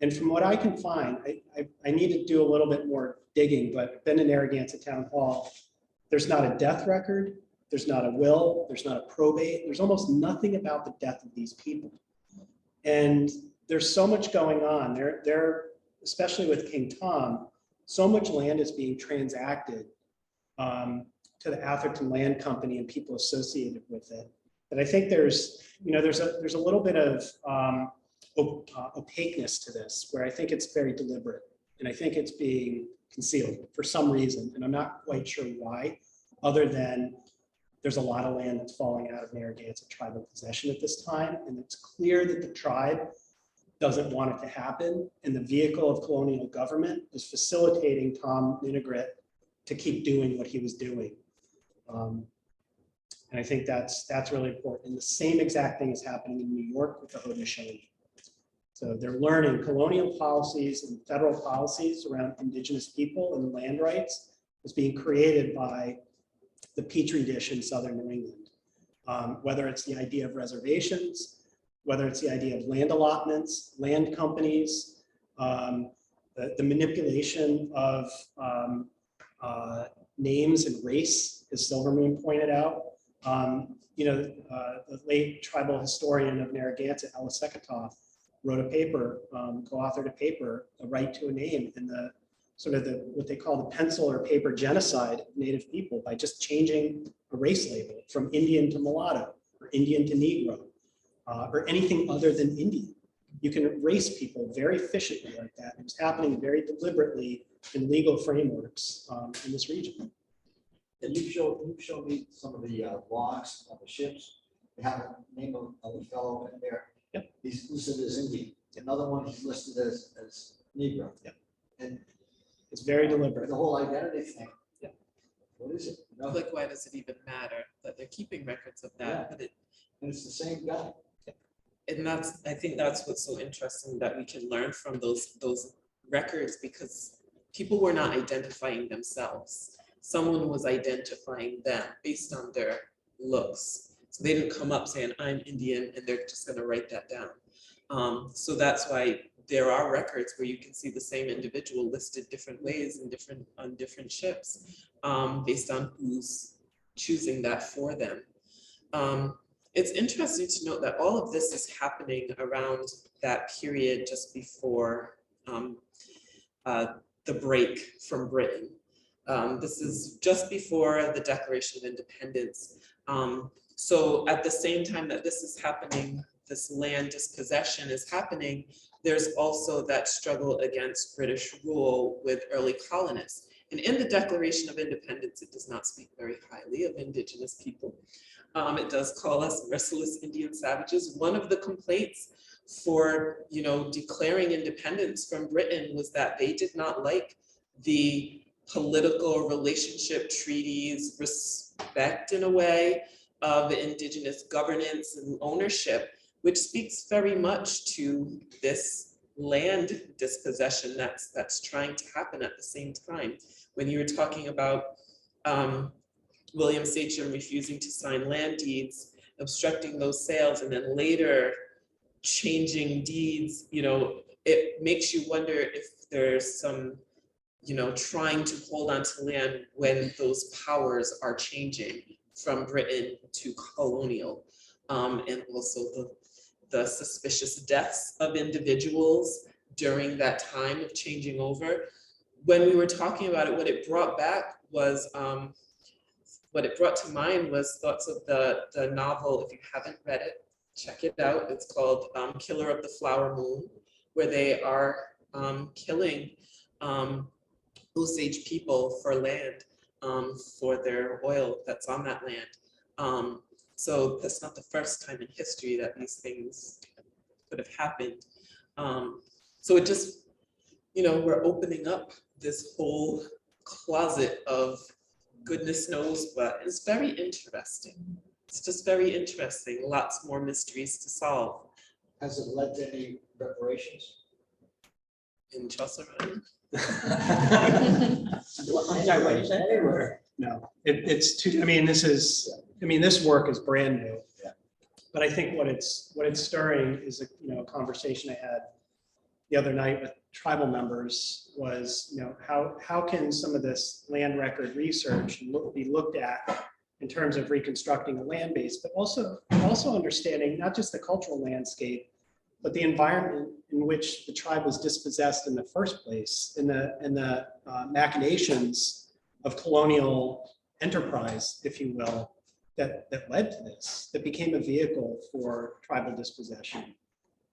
Speaker 1: And from what I can find, I need to do a little bit more digging, but I've been in Narragansett Town Hall. There's not a death record. There's not a will. There's not a probate. There's almost nothing about the death of these people. And there's so much going on. There, especially with King Tom, so much land is being transacted to the Atherton Land Company and people associated with it. But I think there's a little bit of opaqueness to this, where I think it's very deliberate, and I think it's being concealed for some reason, and I'm not quite sure why, other than there's a lot of land that's falling out of Narragansett tribal possession at this time, and it's clear that the tribe doesn't want it to happen, and the vehicle of colonial government is facilitating Tom Ninigret to keep doing what he was doing. And I think that's really important. And the same exact thing is happening in New York with the Haudenosaunee. So they're learning colonial policies and federal policies around Indigenous people and land rights is being created by the Petri dish in Southern New England. Whether it's the idea of reservations, whether it's the idea of land allotments, land companies, the manipulation of names and race, as Silvermoon pointed out. The late tribal historian of Narragansett, Ella Seketoff, wrote a paper, co-authored a paper, A Right to a Name, in the sort of what they call the pencil or paper genocide of Native people by just changing a race label from Indian to mulatto, or Indian to Negro, or anything other than Indian. You can erase people very efficiently like that. It was happening very deliberately in legal frameworks in this region.
Speaker 6: And you showed me some of the logs of the ships. They have the name of the fellow in there.
Speaker 1: Yep.
Speaker 6: He's listed as Indian. Another one he's listed as Negro.
Speaker 1: Yep.
Speaker 6: And
Speaker 1: it's very deliberate.
Speaker 6: The whole identity thing.
Speaker 1: Yep.
Speaker 6: What is it? You know?
Speaker 3: Like, why does it even matter that they're keeping records of that?
Speaker 6: Yeah.
Speaker 3: But
Speaker 6: And it's the same guy.
Speaker 3: and I think that's what's so interesting, that we can learn from those records, because people were not identifying themselves. Someone was identifying them based on their looks. So they didn't come up saying, I'm Indian, and they're just gonna write that down. So that's why there are records where you can see the same individual listed different ways and on different ships, based on who's choosing that for them. It's interesting to note that all of this is happening around that period just before the break from Britain. This is just before the Declaration of Independence. So at the same time that this is happening, this land dispossession is happening, there's also that struggle against British rule with early colonists. And in the Declaration of Independence, it does not speak very highly of Indigenous people. It does call us merciless Indian savages. One of the complaints for, declaring independence from Britain was that they did not like the political relationship treaties, respect in a way of Indigenous governance and ownership, which speaks very much to this land dispossession that's trying to happen at the same time. When you were talking about William Sachem refusing to sign land deeds, obstructing those sales, and then later changing deeds, it makes you wonder if there's some, trying to hold on to land when those powers are changing from Britain to colonial, and also the suspicious deaths of individuals during that time of changing over. when we were talking about it, what it brought back was, what it brought to mind was thoughts of the novel. If you haven't read it, check it out. It's called Killer of the Flower Moon, where they are killing Osage people for land, for their oil that's on that land. So that's not the first time in history that these things could have happened. So it just, we're opening up this whole closet of goodness knows what. It's very interesting. It's just very interesting. Lots more mysteries to solve.
Speaker 6: Has it led to any reparations?
Speaker 3: In Chaucer Island.
Speaker 6: I'm sorry, what did you say? Anywhere.
Speaker 1: No, it's too, this work is brand new.
Speaker 6: Yeah.
Speaker 1: But I think what it's stirring is a conversation I had the other night with tribal members was, how can some of this land record research be looked at in terms of reconstructing a land base, but also understanding not just the cultural landscape, but the environment in which the tribe was dispossessed in the first place, in the machinations of colonial enterprise, if you will, that led to this, that became a vehicle for tribal dispossession.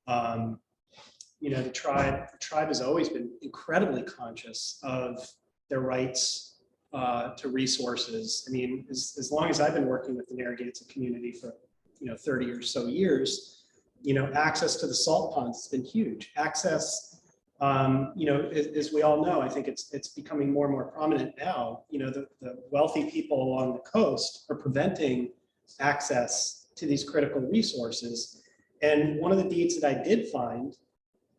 Speaker 1: The tribe has always been incredibly conscious of their rights to resources. As long as I've been working with the Narragansett community for 30 or so years, access to the salt ponds has been huge. Access, as we all know, I think it's becoming more and more prominent now. The wealthy people along the coast are preventing access to these critical resources. And one of the deeds that I did find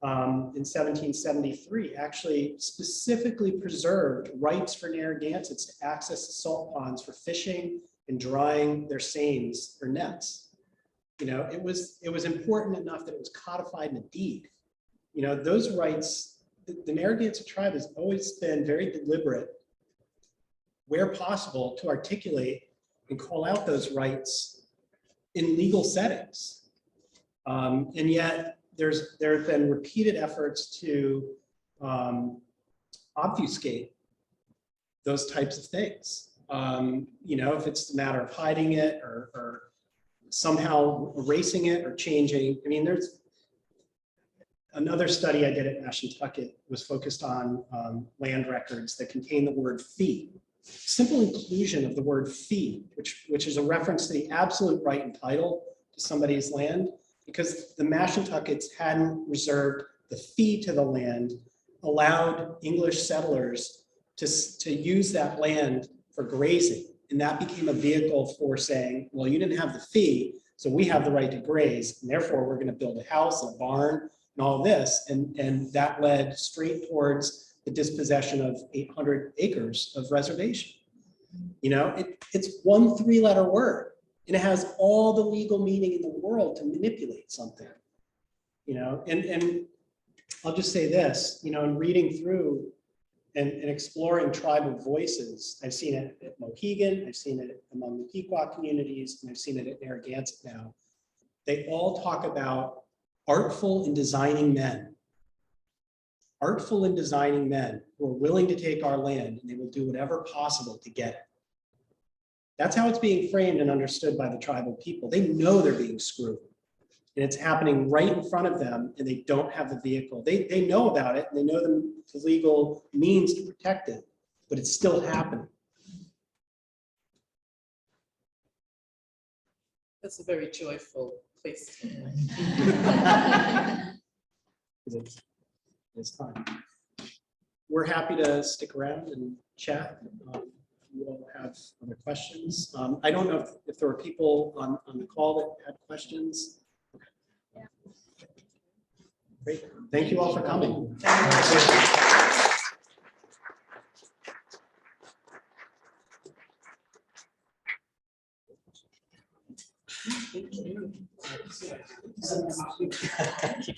Speaker 1: in 1773 actually specifically preserved rights for Narragansetts to access the salt ponds for fishing and drying their seines or nets. It was important enough that it was codified in a deed. Those rights, the Narragansett tribe has always been very deliberate, where possible, to articulate and call out those rights in legal settings. And yet there have been repeated efforts to obfuscate those types of things. If it's a matter of hiding it or somehow erasing it or changing. There's another study I did at Mashantucket was focused on land records that contain the word fee. Simple inclusion of the word fee, which is a reference to the absolute right and title to somebody's land, because the Mashantuckets hadn't reserved the fee to the land, allowed English settlers to use that land for grazing. And that became a vehicle for saying, well, you didn't have the fee, so we have the right to graze, and therefore we're going to build a house, a barn, and all this. And that led straight towards the dispossession of 800 acres of reservation. It's one three-letter word, and it has all the legal meaning in the world to manipulate something. And I'll just say this, in reading through and exploring tribal voices. I've seen it at Mohegan, I've seen it among the Pequot communities, and I've seen it at Narragansett now. They all talk about artful and designing men. Artful and designing men who are willing to take our land, and they will do whatever possible to get it. That's how it's being framed and understood by the tribal people. They know they're being screwed. And it's happening right in front of them, and they don't have the vehicle. They know about it, and they know the legal means to protect it, but it's still happening.
Speaker 3: That's a very joyful place to be.
Speaker 1: It's time. We're happy to stick around and chat. You all have other questions. I don't know if there were people on the call that had questions. Great. Thank you all for coming.
Speaker 3: Thank you.